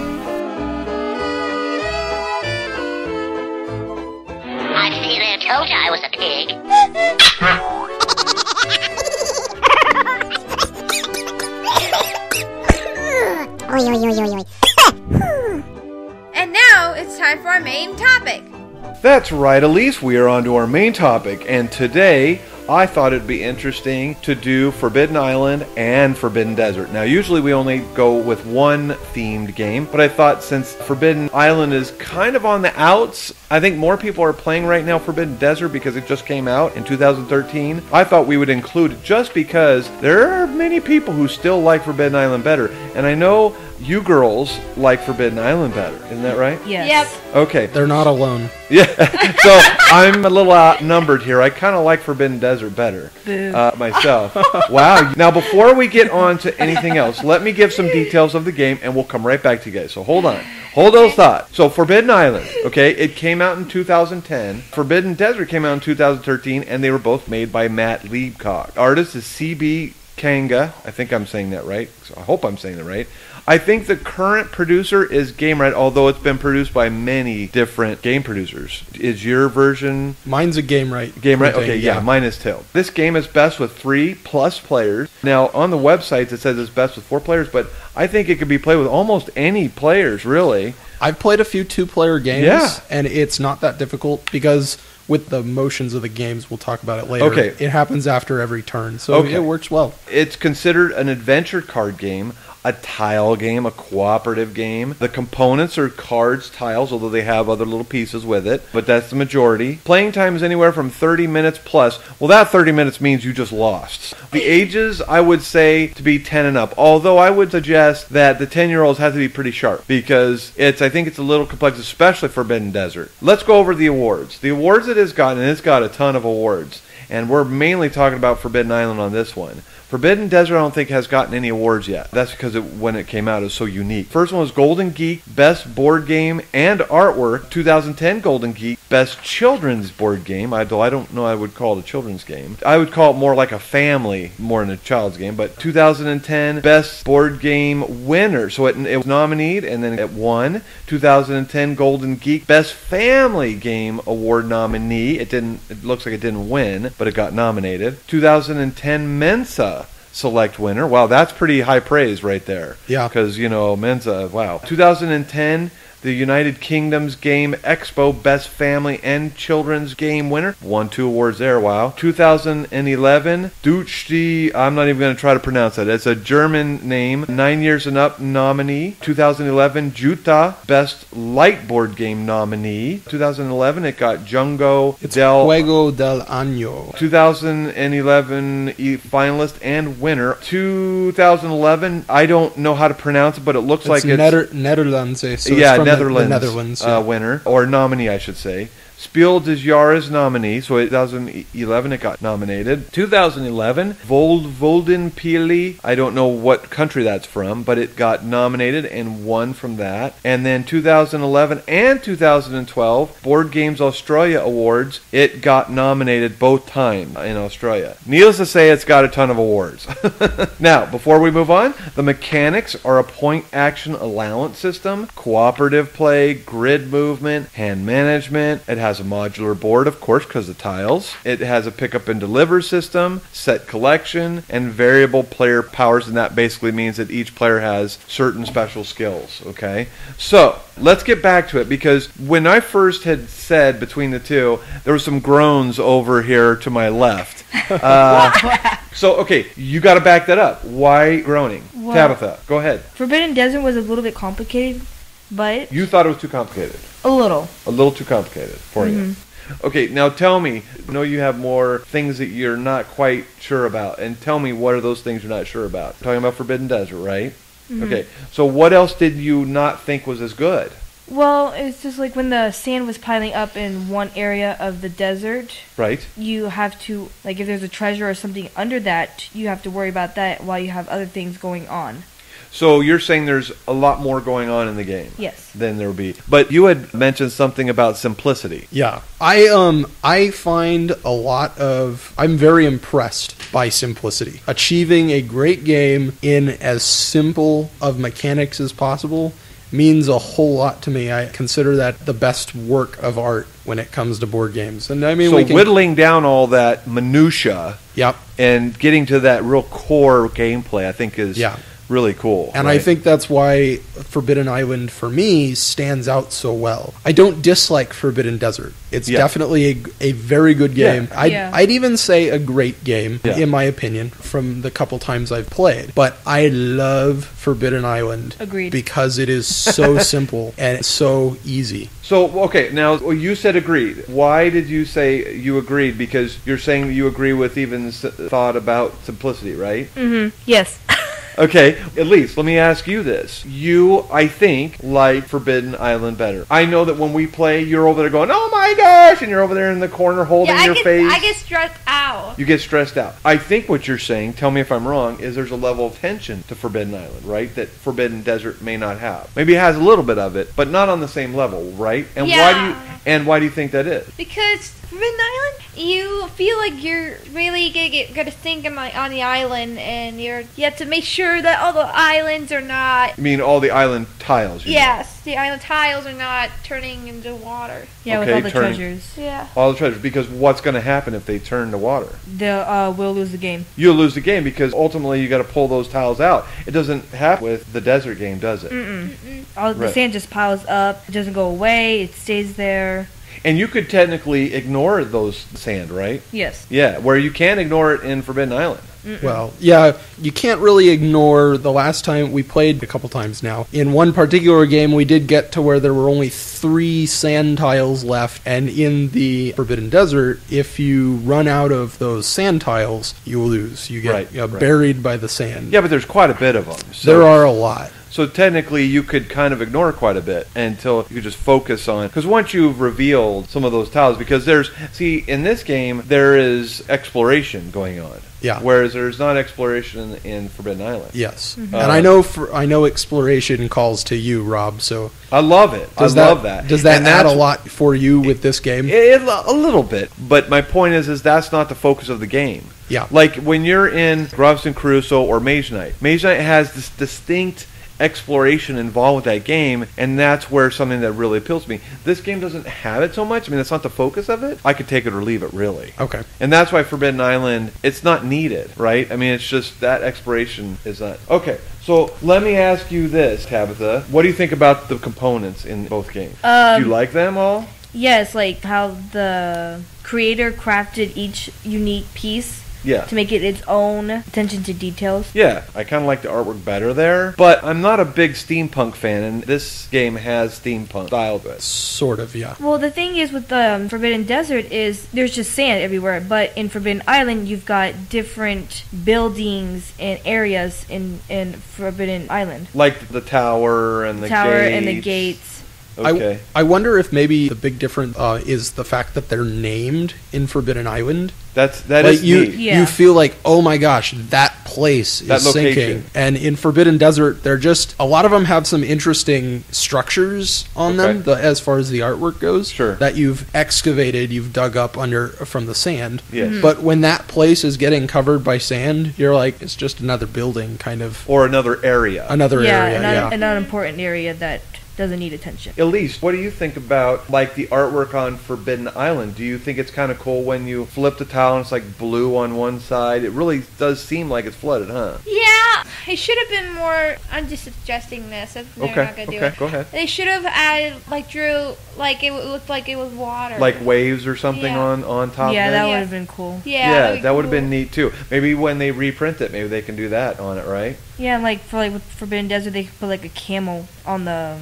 I see there, told you I was a pig.
And now it's time for our main topic.
That's right, Elise. We are on to our main topic, and today I thought it'd be interesting to do Forbidden Island and Forbidden Desert. Now, usually we only go with one themed game, but I thought since Forbidden Island is kind of on the outs, I think more people are playing right now Forbidden Desert because it just came out in 2013. I thought we would include it just because there are many people who still like Forbidden Island better, and I know you girls like Forbidden Island better. Isn't that right?
Yes.
Yep.
Okay.
They're not alone.
Yeah. So I'm a little outnumbered here. I kind of like Forbidden Desert better myself. Wow. Now, before we get on to anything else, let me give some details of the game, and we'll come right back to you guys. So hold on. Hold those thoughts. So Forbidden Island, okay, it came out in 2010. Forbidden Desert came out in 2013, and they were both made by Matt Leibcock. Artist is CB Kanga. I think I'm saying that right. So I hope I'm saying that right. I think the current producer is GameRight, although it's been produced by many different game producers. Is your version?
Mine's a GameRight.
GameRight? Okay, yeah, mine is too. This game is best with 3+ players. Now, on the websites, it says it's best with 4 players, but I think it could be played with almost any players, really.
I've played a few 2-player games, and it's not that difficult because with the motions of the games, we'll talk about it later.
Okay.
It happens after every turn, so it works well.
It's considered an adventure card game, a tile game, a cooperative game. The components are cards, tiles, although they have other little pieces with it, but that's the majority. Playing time is anywhere from 30 minutes plus. Well, that 30 minutes means you just lost. The ages, I would say, to be 10 and up, although I would suggest that the 10-year-olds have to be pretty sharp because I think it's a little complex, especially for Forbidden Desert. Let's go over the awards. The awards it has gotten, and it's got a ton of awards, and we're mainly talking about Forbidden Island on this one. Forbidden Desert, I don't think, has gotten any awards yet. That's because when it came out, it was so unique. First one was Golden Geek, Best Board Game and Artwork. 2010 Golden Geek, Best Children's Board Game. I don't know I would call it a children's game. I would call it more like a family, more than a child's game. But 2010 Best Board Game winner. So it was nominated, and then it won. 2010 Golden Geek, Best Family Game Award nominee. It looks like it didn't win, but it got nominated. 2010 Mensa Select winner. Wow, that's pretty high praise right there.
Yeah.
Because, Mensa, wow. 2010, the United Kingdom's Game Expo Best Family and Children's Game winner. Won 2 awards there, wow. 2011, Deutsche, I'm not even going to try to pronounce that. It's a German name. 9 years and up nominee. 2011, Juta, Best Light Board Game nominee. 2011, it got Jungo
Juego del Año.
2011 finalist and winner. 2011, I don't know how to pronounce it, but it looks like it's
Netherlands. So
yeah,
the Netherlands
winner, or nominee, I should say. Spiel des Jahres nominee, so 2011 it got nominated. 2011, Voldenpili, I don't know what country that's from, but it got nominated and won from that. And then 2011 and 2012, Board Games Australia Awards, it got nominated both times in Australia. Needless to say, it's got a ton of awards. Now, before we move on, the mechanics are a point-action allowance system, cooperative play, grid movement, hand management. It has a modular board, of course, because of tiles. It has a pick up and deliver system, set collection, and variable player powers, and that basically means that each player has certain special skills, okay? So, let's get back to it, because when I first had said between the two, there were some groans over here to my left. So, okay, you got to back that up. Why groaning?
Well,
Tabatha, go ahead.
Forbidden Desert was a little bit complicated, but
You thought it was too complicated.
a little.
A little too complicated for you. Okay, now tell me, I know you have more things that you're not quite sure about, and tell me what are those things you're not sure about. Talking about Forbidden Desert, right? Okay, so what else did you not think was as good?
Well, it's just like when the sand was piling up in one area of the desert,
Right?
you have to, like if there's a treasure or something under that, you have to worry about that while you have other things going on.
So you're saying there's a lot more going on in the game.
Yes.
Than there would be. But you had mentioned something about simplicity.
Yeah. I find a lot of... I'm very impressed by simplicity. Achieving a great game in as simple of mechanics as possible means a whole lot to me. I consider that the best work of art when it comes to board games. And I mean,
so whittling down all that minutia
Yep.
and getting to that real core gameplay, I think is really cool.
And
right?
I think that's why Forbidden Island, for me, stands out so well. I don't dislike Forbidden Desert. It's definitely a very good game. I'd even say a great game, in my opinion, from the couple times I've played. But I love Forbidden Island.
Agreed.
Because it is so simple and so easy.
So, okay, now you said agreed. Why did you say you agreed? Because you're saying that you agree with Even's thought about simplicity, right?
Yes.
Okay, Elise, let me ask you this. You, I think, like Forbidden Island better. I know that when we play, you're over there going, oh my gosh, and you're over there in the corner holding your face.
I get stressed out.
You get stressed out. I think what you're saying, tell me if I'm wrong, is there's a level of tension to Forbidden Island, right? That Forbidden Desert may not have. Maybe it has a little bit of it, but not on the same level, right? And why do you think that is?
Because Forbidden Island, you feel like you're really gonna sink on the island, and you have to make sure that all the islands are not.
You mean all the island tiles?
Yes, the island tiles are not turning into water.
Yeah, with all the treasures.
Yeah.
All the treasures, because what's going to happen if they turn to water?
We'll lose the game.
You'll lose the game because ultimately you got to pull those tiles out. It doesn't happen with the desert game, does it?
All the sand just piles up. It doesn't go away. It stays there.
And you could technically ignore those sand, right?
Yes.
Yeah, where you can't ignore it in Forbidden Island.
Well, yeah, you can't really ignore the last time we played a couple times now. In one particular game, we did get to where there were only 3 sand tiles left, and in the Forbidden Desert, if you run out of those sand tiles, you lose. You get buried by the sand.
Yeah, but there's quite a bit of them. So
there are a lot.
So technically, you could kind of ignore quite a bit until you could just focus on... Because once you've revealed some of those tiles, because in this game, there is exploration going on.
Yeah.
Whereas there's not exploration in Forbidden Island.
Yes. And I know exploration calls to you, Rob, so...
I love it. I love that.
Does that add a lot for you with this game?
A little bit. But my point is that's not the focus of the game.
Yeah.
Like when you're in Robinson Crusoe or Mage Knight. Mage Knight has this distinct exploration involved with that game, and that's where something that really appeals to me. This game doesn't have it so much. I mean, that's not the focus of it. I could take it or leave it, really.
Okay.
And that's why Forbidden Island, it's not needed, right? I mean, it's just that exploration is not... Okay, so let me ask you this, Tabatha. What do you think about the components in both games? Do you like them all?
Yes, like how the creator crafted each unique piece to make it its own attention to details.
Yeah, I kind of like the artwork better there, but I'm not a big steampunk fan, and this game has steampunk style to it.
Sort of, yeah.
Well, the thing is with the Forbidden Desert is there's just sand everywhere, but in Forbidden Island you've got different buildings and areas in Forbidden Island.
Like the tower and the
gates.
Okay.
I wonder if maybe the big difference is the fact that they're named in Forbidden Island.
That is neat.
You feel like, oh my gosh, that place is sinking. And in Forbidden Desert, they're just... A lot of them have some interesting structures on them, as far as the artwork goes.
Sure.
That you've excavated, you've dug up from the sand.
Yes. Mm-hmm.
But when that place is getting covered by sand, you're like, it's just another building, kind of...
Or another area.
An
unimportant area that doesn't need attention.
Elise, what do you think about like the artwork on Forbidden Island? Do you think it's kind of cool when you flip the tile and it's like blue on one side? It really does seem like it's flooded, huh?
Yeah, it should have been more. I'm just suggesting this. If they're not gonna do it.
Go ahead.
They should have added drew it looked like it was water,
like waves or something on top.
Yeah,
of it?
that would have been cool.
Yeah,
that would have been neat too. Maybe when they reprint it, maybe they can do that on it, right?
Yeah, with Forbidden Desert, they could put a camel on the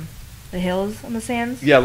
hills on the sands.
Yeah,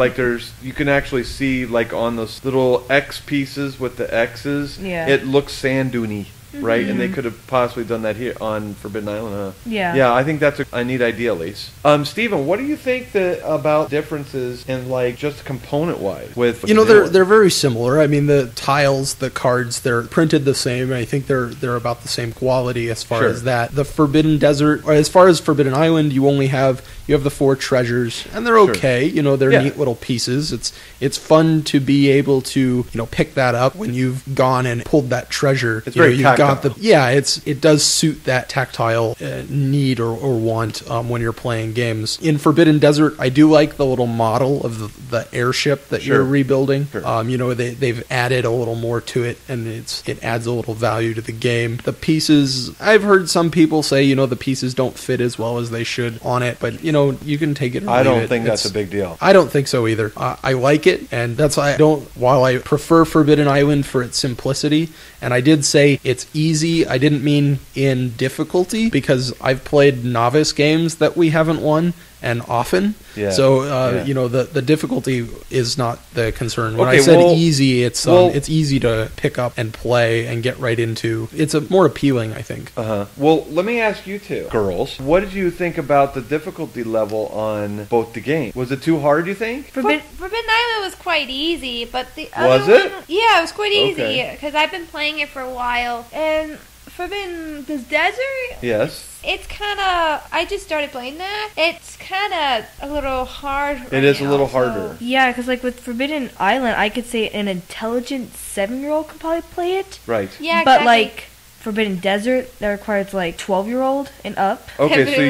you can actually see on those little X pieces with the X's.
Yeah,
it looks sand duny. Right, and they could have possibly done that here on Forbidden Island, huh?
Yeah.
Yeah, I think that's a neat idea, Elise. Stephen, what do you think about differences in just component-wise with?
They're very similar. I mean, the tiles, the cards, they're printed the same. I think they're about the same quality as far as that. The Forbidden Desert, or as far as Forbidden Island, you have the 4 treasures, and they're okay. They're neat little pieces. It's fun to be able to pick that up when you've gone and pulled that treasure.
It's very tactile.
It does suit that tactile need or want when you're playing games. In Forbidden Desert, I do like the little model of the airship that you're rebuilding. Sure. They've added a little more to it, and it adds a little value to the game. The pieces, I've heard some people say the pieces don't fit as well as they should on it, but you can take it or
I
leave
don't
it.
think that's a big deal.
I don't think so either. I like it, and that's why while I prefer Forbidden Island for its simplicity, and I did say it's easy, I didn't mean in difficulty, because I've played novice games that we haven't won, and often.
Yeah.
So, the difficulty is not the concern. When I said easy, it's easy to pick up and play and get right into. It's more appealing, I think.
Uh-huh. Well, let me ask you two, girls, what did you think about the difficulty level on both the games? Was it too hard, you think?
Forbidden Island was quite easy, but the other
Was it?
Yeah, it was quite easy, because I've been playing it for a while, and Forbidden Desert?
Yes.
It's kind of... I just started playing that. It's kind of a little hard
It is a little harder.
Yeah, because with Forbidden Island, I could say an intelligent 7-year-old could probably play it.
Right.
Yeah,
but
exactly.
Forbidden Desert, that requires 12-year-old and up.
Okay, so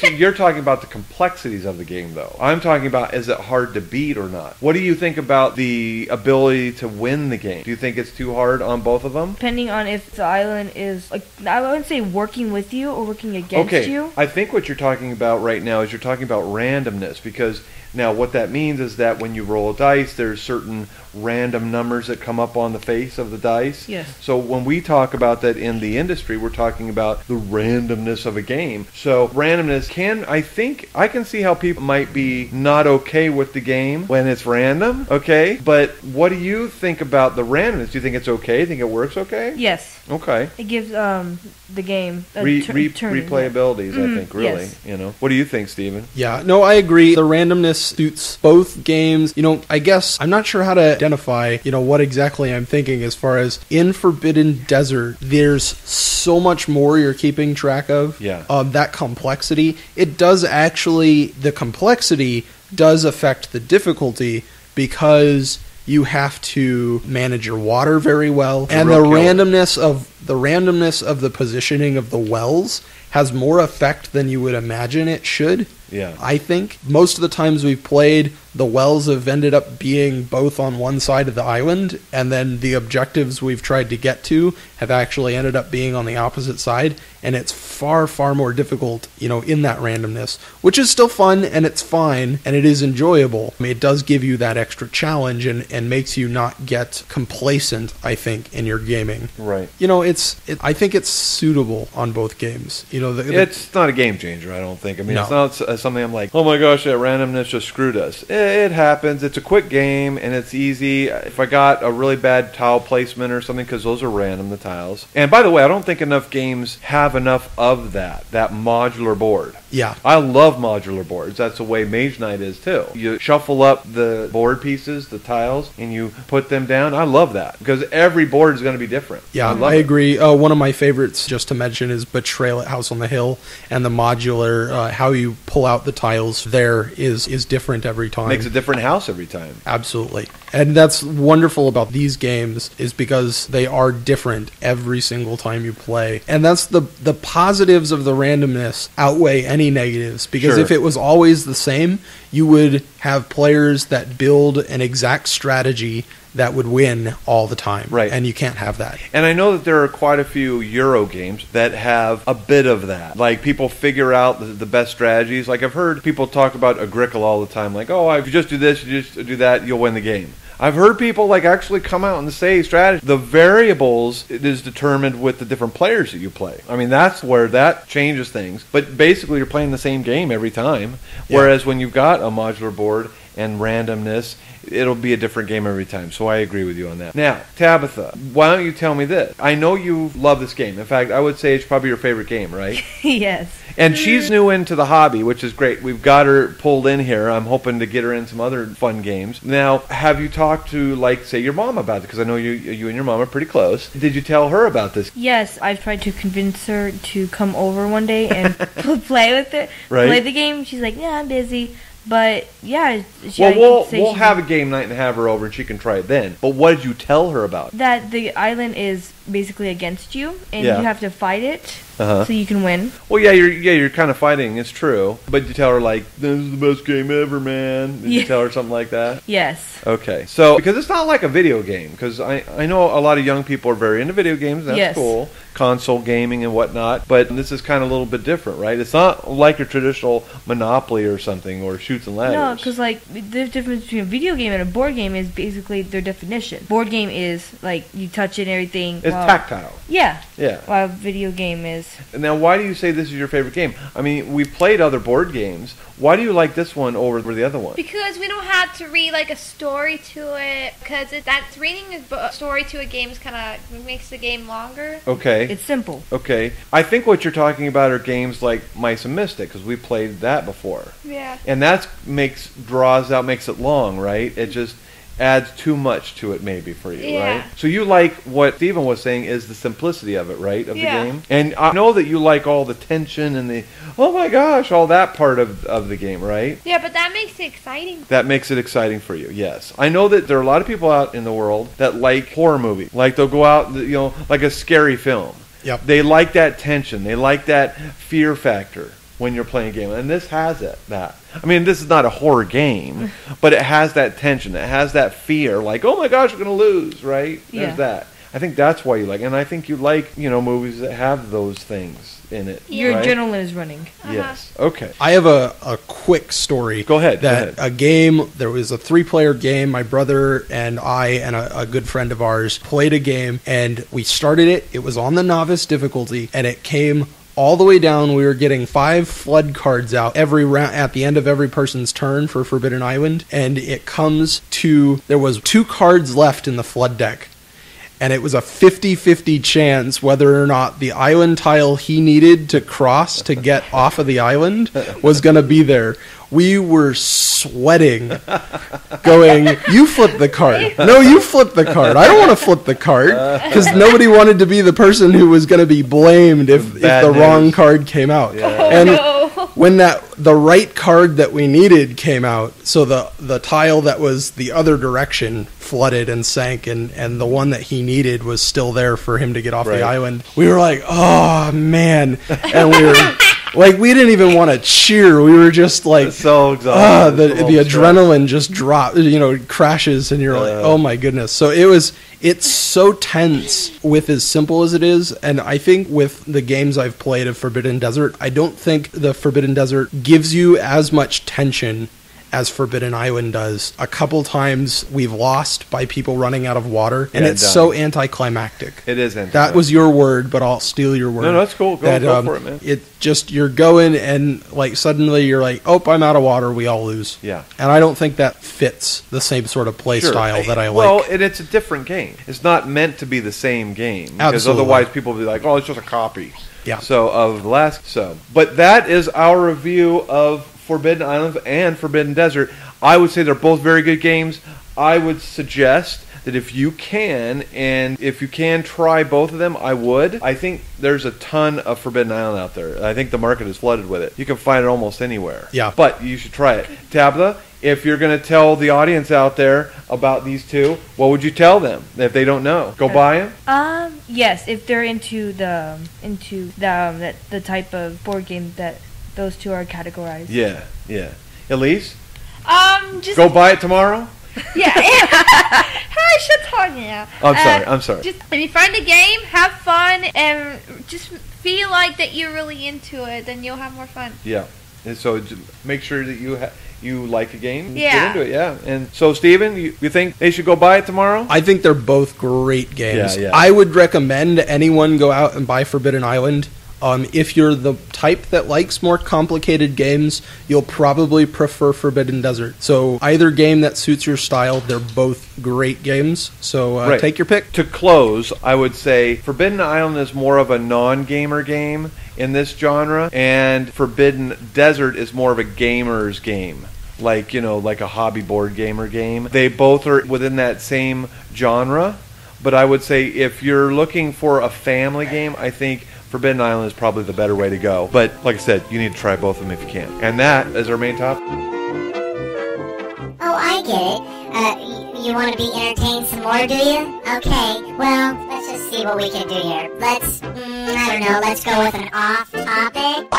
you're talking about the complexities of the game, though. I'm talking about, is it hard to beat or not? What do you think about the ability to win the game? Do you think it's too hard on both of them?
Depending on if the island is, I wouldn't say working with you or working against you.
I think what you're talking about right now is you're talking about randomness, because now what that means is that when you roll a dice, there's certain random numbers that come up on the face of the dice.
Yes.
So when we talk about that in the industry, we're talking about the randomness of a game. So randomness I can see how people might be not okay with the game when it's random, okay? But what do you think about the randomness? Do you think it's okay? Do you think it works okay?
Yes.
Okay.
It gives the game a
replayabilities, I think, really.
Yes.
What do you think, Steven?
Yeah, no, I agree. The randomness suits both games. I guess I'm not sure how to identify, what exactly I'm thinking as far as in Forbidden Desert, there's so much more you're keeping track of.
Yeah.
That complexity. It does actually, the complexity does affect the difficulty because you have to manage your water very well, and the randomness of the positioning of the wells has more effect than you would imagine it should.
Yeah.
I think most of the times we've played, the wells have ended up being both on one side of the island, and then the objectives we've tried to get to have actually ended up being on the opposite side, and it's far, far more difficult, in that randomness, which is still fun, and it's fine, and it is enjoyable. I mean, it does give you that extra challenge and makes you not get complacent, I think, in your gaming.
Right.
I think it's suitable on both games.
It's not a game changer, I don't think. I mean, It's not something I'm like, oh my gosh, that randomness just screwed us. It happens. It's a quick game, and it's easy. If I got a really bad tile placement or something, because those are random, the tiles. And by the way, I don't think enough games have enough of that modular board.
Yeah.
I love modular boards. That's the way Mage Knight is, too. You shuffle up the board pieces, the tiles, and you put them down. I love that, because every board is going to be different.
Yeah, I agree. One of my favorites, just to mention, is Betrayal at House on the Hill, and the modular, how you pull out the tiles there is different every time.
Makes a different house every time.
Absolutely. And that's wonderful about these games, is because they are different every single time you play. And that's the positives of the randomness outweigh any negatives, because if it was always the same, you would have players that build an exact strategy that would win all the time.
Right.
And you can't have that.
And I know that there are quite a few Euro games that have a bit of that. Like, people figure out the best strategies. Like, I've heard people talk about Agricola all the time. Like, oh, if you just do this, you just do that, you'll win the game. I've heard people like actually come out and say strategy. The variables, it is determined with the different players that you play. I mean, that's where that changes things. But basically, you're playing the same game every time.
Yeah.
Whereas when you've got a modular board and randomness, it'll be a different game every time. So I agree with you on that. Now, Tabatha, why don't you tell me this? I know you love this game. In fact, I would say it's probably your favorite game, right?
Yes.
And she's new into the hobby, which is great. We've got her pulled in here. I'm hoping to get her in some other fun games. Now, have you talked to, like, say, your mom about it? Because I know you and your mom are pretty close. Did you tell her about this?
Yes, I've tried to convince her to come over one day and play with it.
Right.
Play the game. She's like, yeah, I'm busy. But, yeah.
We'll have a game night and have her over, and she can try it then. But what did you tell her about?
That the island is basically against you, and
Yeah.
you have to fight it
Uh-huh.
so you can win.
Well, you're kind of fighting. It's true. But you tell her, like, this is the best game ever, man. Did you tell her something like that?
Yes.
Okay. So, because it's not like a video game, because I know a lot of young people are very into video games. That's
Yes.
cool. Console gaming and whatnot. But this is kind of a little bit different, right? It's not like your traditional Monopoly or something, or Shoots and Ladders.
No, because, like, the difference between a video game and a board game is basically their definition. Board game is, like, you touch it and everything.
It's tactile.
Yeah.
Yeah.
While video game is...
Now, why do you say this is your favorite game? I mean, we've played other board games. Why do you like this one over the other one?
Because we don't have to read like a story to it. Because that's reading a story to a game is kind of makes the game longer.
Okay.
It's simple.
Okay. I think what you're talking about are games like Mice and Mystic, because we played that before.
Yeah.
And that makes it long, right? It just adds too much to it maybe for you,
Yeah.
right? So you like what Stephen was saying is the simplicity of it, right? Of
Yeah.
the game. And I know that you like all the tension and the, oh my gosh, all that part of the game, right?
Yeah, but that makes it exciting.
That makes it exciting for you, yes. I know that there are a lot of people out in the world that like horror movies. Like they'll go out, like a scary film.
Yep.
They like that tension. They like that fear factor when you're playing a game. And this has that. I mean, this is not a horror game, but it has that tension. It has that fear, like, oh my gosh, we're going to lose, right?
Yeah.
There's that. I think that's why you like it. And I think you like, movies that have those things in it.
Your
right?
adrenaline is running.
Yes. Okay.
I have a quick story.
Go ahead.
A game, there was a 3-player game. My brother and I and a good friend of ours played a game, and we started it. It was on the novice difficulty, and it came all the way down. We were getting 5 flood cards out every round at the end of every person's turn for Forbidden Island, and it comes to, there was 2 cards left in the flood deck. And it was a 50-50 chance whether or not the island tile he needed to cross to get off of the island was going to be there. We were sweating, going, you flip the card. No, you flip the card. I don't want to flip the card. Because nobody wanted to be the person who was going to be blamed if the wrong card came out.
Yeah.
And when the right card that we needed came out, so the tile that was the other direction flooded and sank, and the one that he needed was still there for him to get off the island. We were like, oh man, and we were like, we didn't even want to cheer. We were just like,
so exhausted.
The adrenaline just dropped, crashes, and you're like, oh my goodness. So it's so tense with as simple as it is, and I think with the games I've played of Forbidden Desert, I don't think the Forbidden Desert gives you as much tension as Forbidden Island does. A couple times we've lost by people running out of water, and it's so anticlimactic.
It is anticlimactic.
That was your word, but I'll steal your word.
No, that's cool. Go for it, man.
It just, you're going, and like suddenly you're like, oh, I'm out of water, we all lose.
Yeah.
And I don't think that fits the same sort of play style that I like.
Well, and it's a different game. It's not meant to be the same game. Because otherwise people will be like, oh, it's just a copy.
Yeah.
So, of the last, But that is our review of Forbidden Island and Forbidden Desert. I would say they're both very good games. I would suggest that if you can try both of them, I would. I think there's a ton of Forbidden Island out there. I think the market is flooded with it. You can find it almost anywhere.
Yeah.
But you should try it. Tabitha, if you're going to tell the audience out there about these two, what would you tell them if they don't know? Go buy them?
Yes, if they're into the type of board game that those two are categorized.
Yeah. Elise?
Just
go buy it tomorrow?
Yeah. I should talk now.
I'm sorry.
Just if you find a game, have fun, and just feel like that you're really into it, then you'll have more fun.
Yeah. And so make sure that you like a game.
Yeah.
Get into it, yeah. And so, Steven, you think they should go buy it tomorrow?
I think they're both great games.
Yeah.
I would recommend anyone go out and buy Forbidden Island. If you're the type that likes more complicated games, you'll probably prefer Forbidden Desert. So either game that suits your style, they're both great games. So take your pick.
To close, I would say Forbidden Island is more of a non-gamer game in this genre, and Forbidden Desert is more of a gamer's game. Like a hobby board gamer game. They both are within that same genre, but I would say if you're looking for a family game, I think Forbidden Island is probably the better way to go. But like I said, you need to try both of them if you can. And that is our main topic.
Oh, I get it. You want to be entertained some more, do you? Okay, well, let's just see what we can do here. Let's, I don't know, let's go with an off-topic.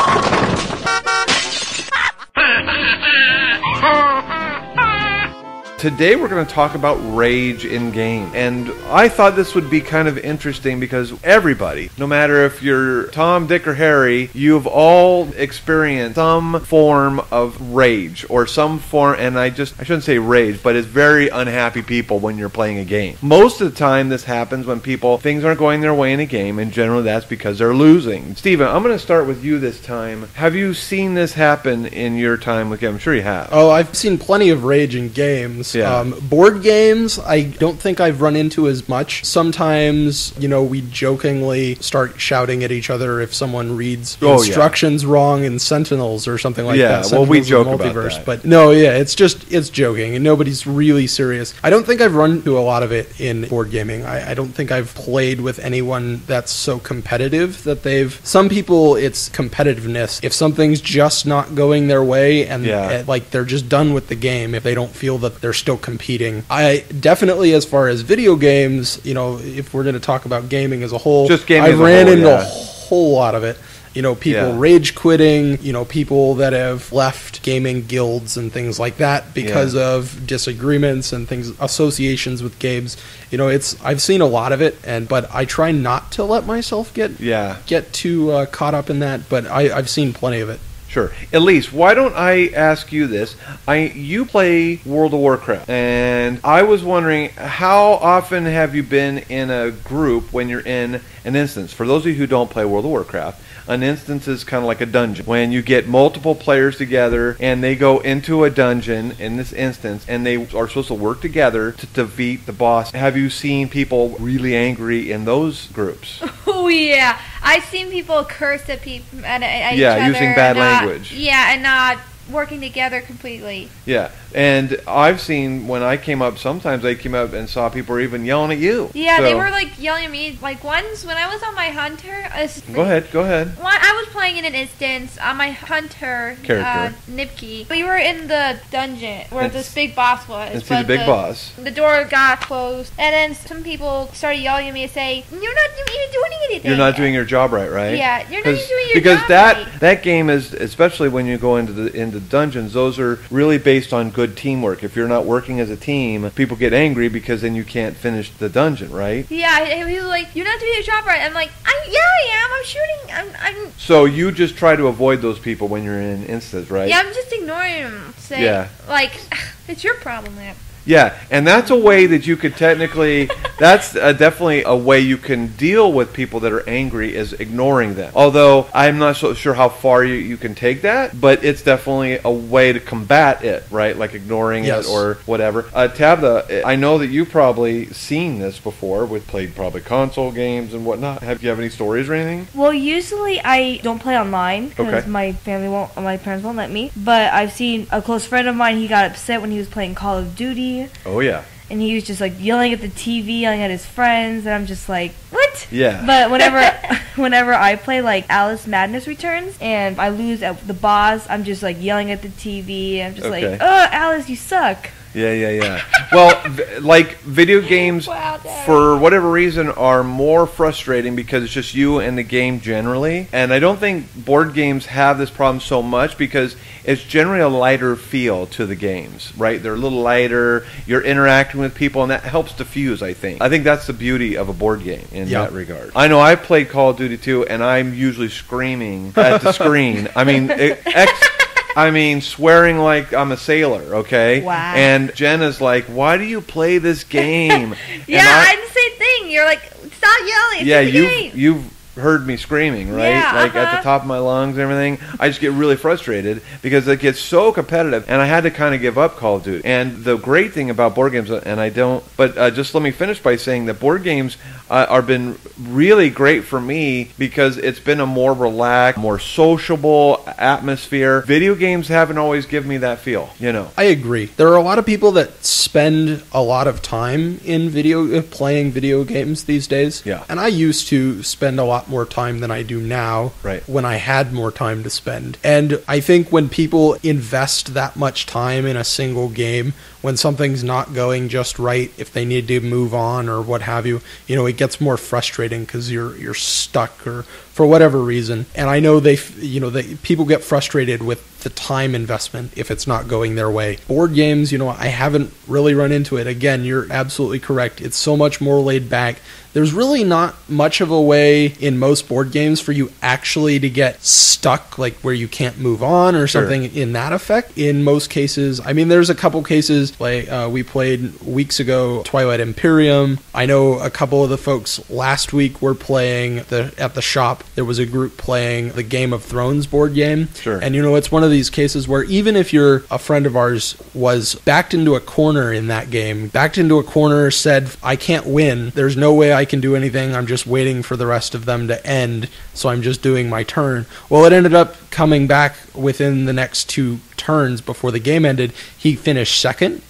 Today we're going to talk about rage in game. And I thought this would be kind of interesting because everybody, no matter if you're Tom, Dick, or Harry, you've all experienced some form of rage or some form, and I shouldn't say rage, but it's very unhappy people when you're playing a game. Most of the time this happens when things aren't going their way in a game, and generally that's because they're losing. Steven, I'm going to start with you this time. Have you seen this happen in your time with games? I'm sure you have.
Oh, I've seen plenty of rage in games.
Yeah.
Board games, I don't think I've run into as much. Sometimes, we jokingly start shouting at each other if someone reads instructions wrong in Sentinels or something like that.
Yeah, well, we joke about
Multiverse.
that.
But no, it's joking, and nobody's really serious. I don't think I've run into a lot of it in board gaming. I don't think I've played with anyone that's so competitive that some people, it's competitiveness. If something's just not going their way and they're just done with the game, if they don't feel that they're still competing. I definitely, as far as video games, if we're going to talk about gaming as a whole, I ran into a whole lot of it. People rage quitting, people that have left gaming guilds and things like that because of disagreements and associations with games. I've seen a lot of it, but I try not to let myself get too caught up in that, but I've seen plenty of it.
Sure. Elise, why don't I ask you this? You play World of Warcraft, and I was wondering, how often have you been in a group when you're in an instance? For those of you who don't play World of Warcraft, an instance is kind of like a dungeon. When you get multiple players together and they go into a dungeon in this instance and they are supposed to work together to defeat the boss. Have you seen people really angry in those groups?
Oh yeah, I've seen people curse at people at each other.
Using bad language.
Yeah, and not working together completely.
Yeah, and I've seen when I came up, sometimes I came up and saw people were even yelling at you.
Yeah, they were yelling at me. Once when I was on my hunter.
Go ahead.
I was playing in an instance on my hunter
character,
Nipke. We were in the dungeon where this big boss was.
And see the big boss.
The door got closed, and then some people started yelling at me and say, "You're not even doing anything.
You're not doing your job right?"
Yeah, you're not even doing your job
because that game is, especially when you go into dungeons, those are really based on good teamwork. If you're not working as a team, people get angry because then you can't finish the dungeon, right?
Yeah, he was like, "You're not doing your job right." I'm like, I am. I'm shooting. I'm.
So you just try to avoid those people when you're in instance, right?
Yeah, I'm just ignoring them. It's your problem, man.
Yeah, and that's a way that you could technically, that's definitely a way you can deal with people that are angry, is ignoring them. Although, I'm not so sure how far you can take that, but it's definitely a way to combat it, right? Like ignoring it or whatever. Tabatha, I know that you've probably seen this before, played probably console games and whatnot. Do you have any stories or anything?
Well, usually I don't play online because my parents won't let me. But I've seen a close friend of mine, he got upset when he was playing Call of Duty.
Oh, yeah.
And he was just yelling at the TV, yelling at his friends, and I'm just like, what?
Yeah.
But whenever I play Alice Madness Returns and I lose at the boss, I'm just yelling at the TV. I'm just Alice, you suck.
Yeah. Well, like video games, for whatever reason, are more frustrating because it's just you and the game generally. And I don't think board games have this problem so much because it's generally a lighter feel to the games, right? They're a little lighter. You're interacting with people, and that helps diffuse, I think. I think that's the beauty of a board game in that regard. I know I played Call of Duty 2, and I'm usually screaming at the screen. I mean, swearing like I'm a sailor, okay?
Wow.
And Jenna's like, why do you play this game?
I'm the same thing. You're like, stop yelling. It's
you've heard me screaming, right? At the top of my lungs and everything. I just get really frustrated because it gets so competitive, and I had to kind of give up Call of Duty. And the great thing about board games, just let me finish by saying that board games have been really great for me because it's been a more relaxed, more sociable atmosphere. Video games haven't always given me that feel,
I agree. There are a lot of people that spend a lot of time in playing video games these days.
Yeah.
And I used to spend a lot more time than I do now, when I had more time to spend. And I think when people invest that much time in a single game, when something's not going just right, if they need to move on or what have you, it gets more frustrating because you're stuck or for whatever reason. And I know people get frustrated with the time investment if it's not going their way. Board games, I haven't really run into it. Again, you're absolutely correct. It's so much more laid back. There's really not much of a way in most board games for you actually to get stuck, like where you can't move on or something in that effect. In most cases, I mean, there's a couple cases, like we played weeks ago, Twilight Imperium. I know a couple of the folks last week were playing at the shop. There was a group playing the Game of Thrones board game.
Sure.
And it's one of these cases where even if a friend of ours was backed into a corner in that game, said, I can't win, there's no way I can do anything, I'm just waiting for the rest of them to end, so I'm just doing my turn. Well, it ended up coming back within the next 2 turns before the game ended. He finished second.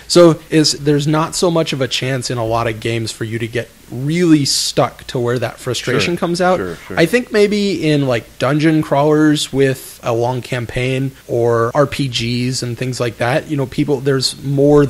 So there's not so much of a chance in a lot of games for you to get really stuck to where that frustration comes out.
Sure.
I think maybe in like dungeon crawlers with a long campaign or RPGs and things like that, there's more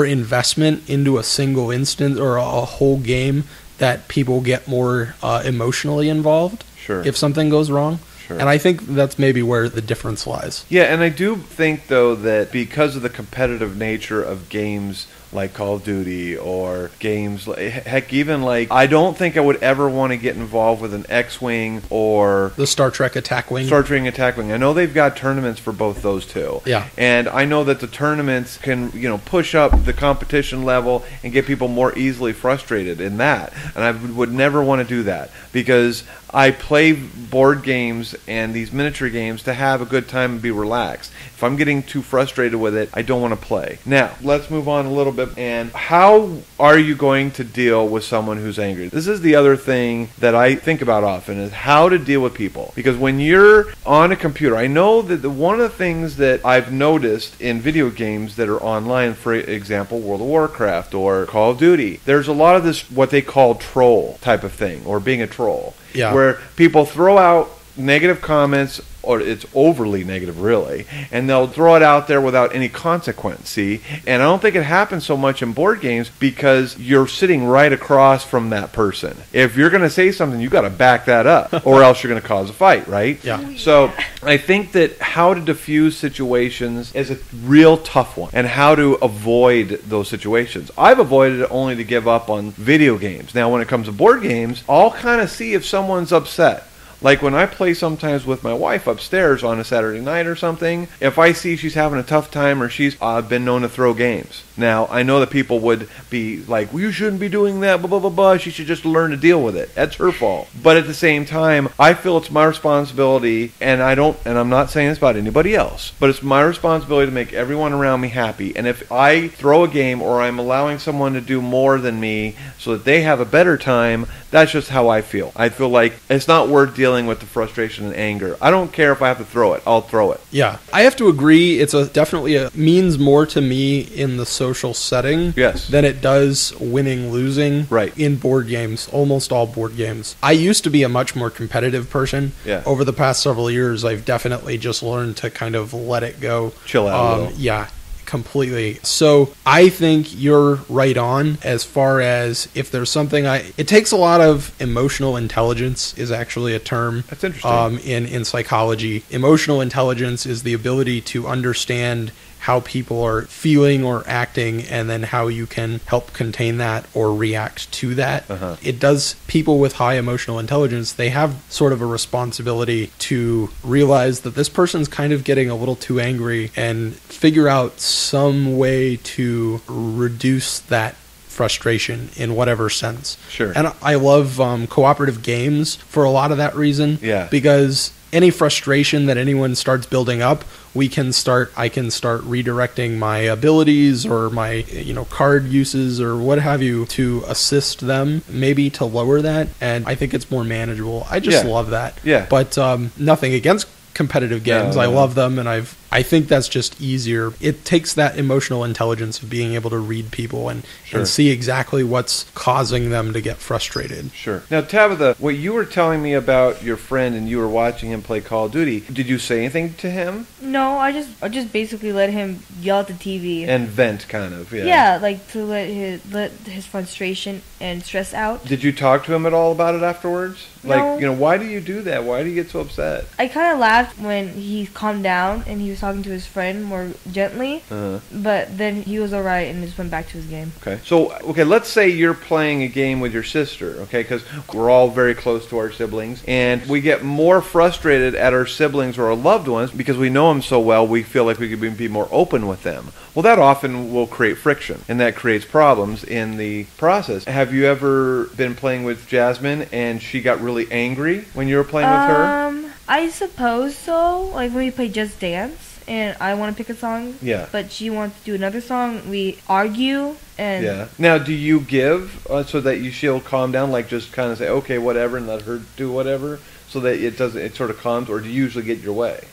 investment into a single instance or a whole game that people get more emotionally involved if something goes wrong. And I think that's maybe where the difference lies.
Yeah, and I do think, though, that because of the competitive nature of games like Call of Duty or games, heck, even like, I don't think I would ever want to get involved with an X-Wing or
the Star Trek Attack Wing.
I know they've got tournaments for both those two.
Yeah.
And I know that the tournaments can, push up the competition level and get people more easily frustrated in that. And I would never want to do that because I play board games and these miniature games to have a good time and be relaxed. If I'm getting too frustrated with it, I don't want to play. Now, let's move on a little bit. And how are you going to deal with someone who's angry? This is the other thing that I think about often, is how to deal with people. Because when you're on a computer, I know that one of the things that I've noticed in video games that are online, for example, World of Warcraft or Call of Duty, there's a lot of this, what they call troll type of thing, or being a troll.
Yeah.
Where people throw out negative comments, or it's overly negative, really, and they'll throw it out there without any consequence, see? And I don't think it happens so much in board games because you're sitting right across from that person. If you're going to say something, you got to back that up, or else you're going to cause a fight, right?
Yeah.
So I think that how to diffuse situations is a real tough one, and how to avoid those situations. I've avoided it only to give up on video games. Now, when it comes to board games, I'll kind of see if someone's upset. Like when I play sometimes with my wife upstairs on a Saturday night or something, if I see she's having a tough time or she's been known to throw games. Now, I know that people would be like, well, you shouldn't be doing that, blah, blah, blah, blah. She should just learn to deal with it. That's her fault. But at the same time, I feel it's my responsibility, and I'm not saying this about anybody else, but it's my responsibility to make everyone around me happy. And if I throw a game or I'm allowing someone to do more than me so that they have a better time, that's just how I feel. I feel like it's not worth dealing with the frustration and anger. I don't care if I have to throw it. I'll throw it.
Yeah. I have to agree. It's definitely means more to me in the social setting than it does winning, losing in board games, almost all board games. I used to be a much more competitive person.
Yeah.
Over the past several years, I've definitely just learned to kind of let it go.
Chill out a little.
Yeah. completely. So I think you're right on as far as if there's something it takes a lot of emotional intelligence is actually a term.
That's interesting.
In psychology. Emotional intelligence is the ability to understand how people are feeling or acting, and then how you can help contain that or react to that. It does, people with high emotional intelligence, they have sort of a responsibility to realize that this person's kind of getting a little too angry and figure out some way to reduce that frustration in whatever sense.
Sure.
And I love cooperative games for a lot of that reason.
Yeah.
Because any frustration that anyone starts building up, I can start redirecting my abilities or my card uses or what have you to assist them, maybe to lower that, and I think it's more manageable. I just love that.
Yeah.
But nothing against competitive games. I love them, and I think that's just easier. It takes that emotional intelligence of being able to read people and see exactly what's causing them to get frustrated.
Sure. Now, Tabatha, what you were telling me about your friend and you were watching him play Call of Duty, did you say anything to him?
No, I just basically let him yell at the TV.
And vent, kind of, yeah.
Yeah, like to let his frustration and stress out.
Did you talk to him at all about it afterwards?
No.
Like, why do you do that? Why do you get so upset?
I kind of laughed when he calmed down and he was talking to his friend more gently, but then he was alright and just went back to his game.
Okay. So, let's say you're playing a game with your sister, okay, because we're all very close to our siblings, and we get more frustrated at our siblings or our loved ones because we know them so well, we feel like we could be more open with them. Well, that often will create friction, and that creates problems in the process. Have you ever been playing with Jasmine and she got really angry when you were playing with her?
I suppose so. Like when we play Just Dance and I want to pick a song, but she wants to do another song, we argue. And
yeah. Now, do you give so that she'll calm down, like just kind of say, okay, whatever, and let her do whatever, so that it sort of calms, or do you usually get your way?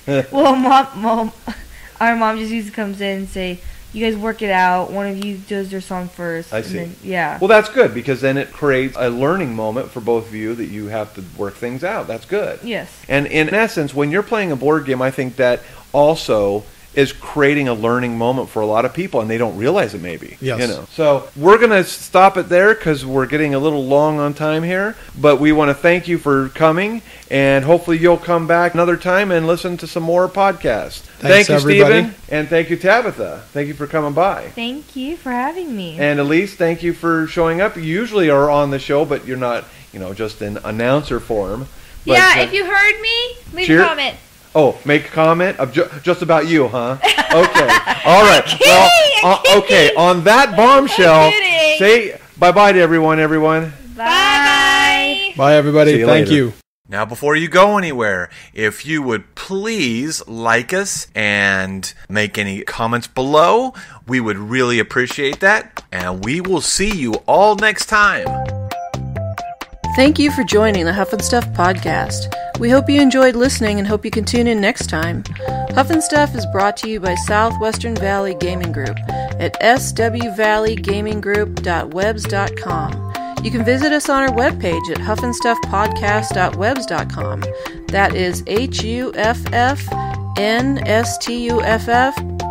Well, our mom just usually comes in and say, you guys work it out. One of you does your song first.
I see.
And then,
Well, that's good, because then it creates a learning moment for both of you that you have to work things out. That's good.
Yes.
And in essence, when you're playing a board game, I think that also is creating a learning moment for a lot of people, and they don't realize it maybe.
Yes.
So we're going to stop it there because we're getting a little long on time here, but we want to thank you for coming, and hopefully you'll come back another time and listen to some more podcasts.
Thanks,
thank you,
everybody.
Stephen, and thank you, Tabatha. Thank you for coming by.
Thank you for having me.
And Elise, thank you for showing up. You usually are on the show, but you're not, just in announcer form. But,
if you heard me, leave a comment.
Oh, make a comment of just about you, huh? Okay. All right. Okay. On that bombshell, say bye-bye to everyone.
Bye.
Bye, everybody. Thank you.
Now, before you go anywhere, if you would please like us and make any comments below, we would really appreciate that. And we will see you all next time.
Thank you for joining the Huff-N-Stuff podcast. We hope you enjoyed listening and hope you can tune in next time. Huff-N-Stuff is brought to you by Southwestern Valley Gaming Group at swvalleygamingsgroup.webs.com. You can visit us on our webpage at huffnstuffpodcast.webs.com. That is HUFFNSTUFF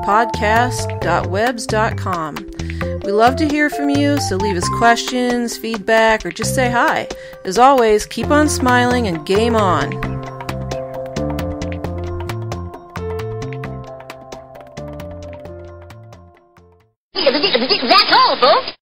podcast.webs.com. We love to hear from you, so leave us questions, feedback, or just say hi. As always, keep on smiling and game on.
That's all, folks.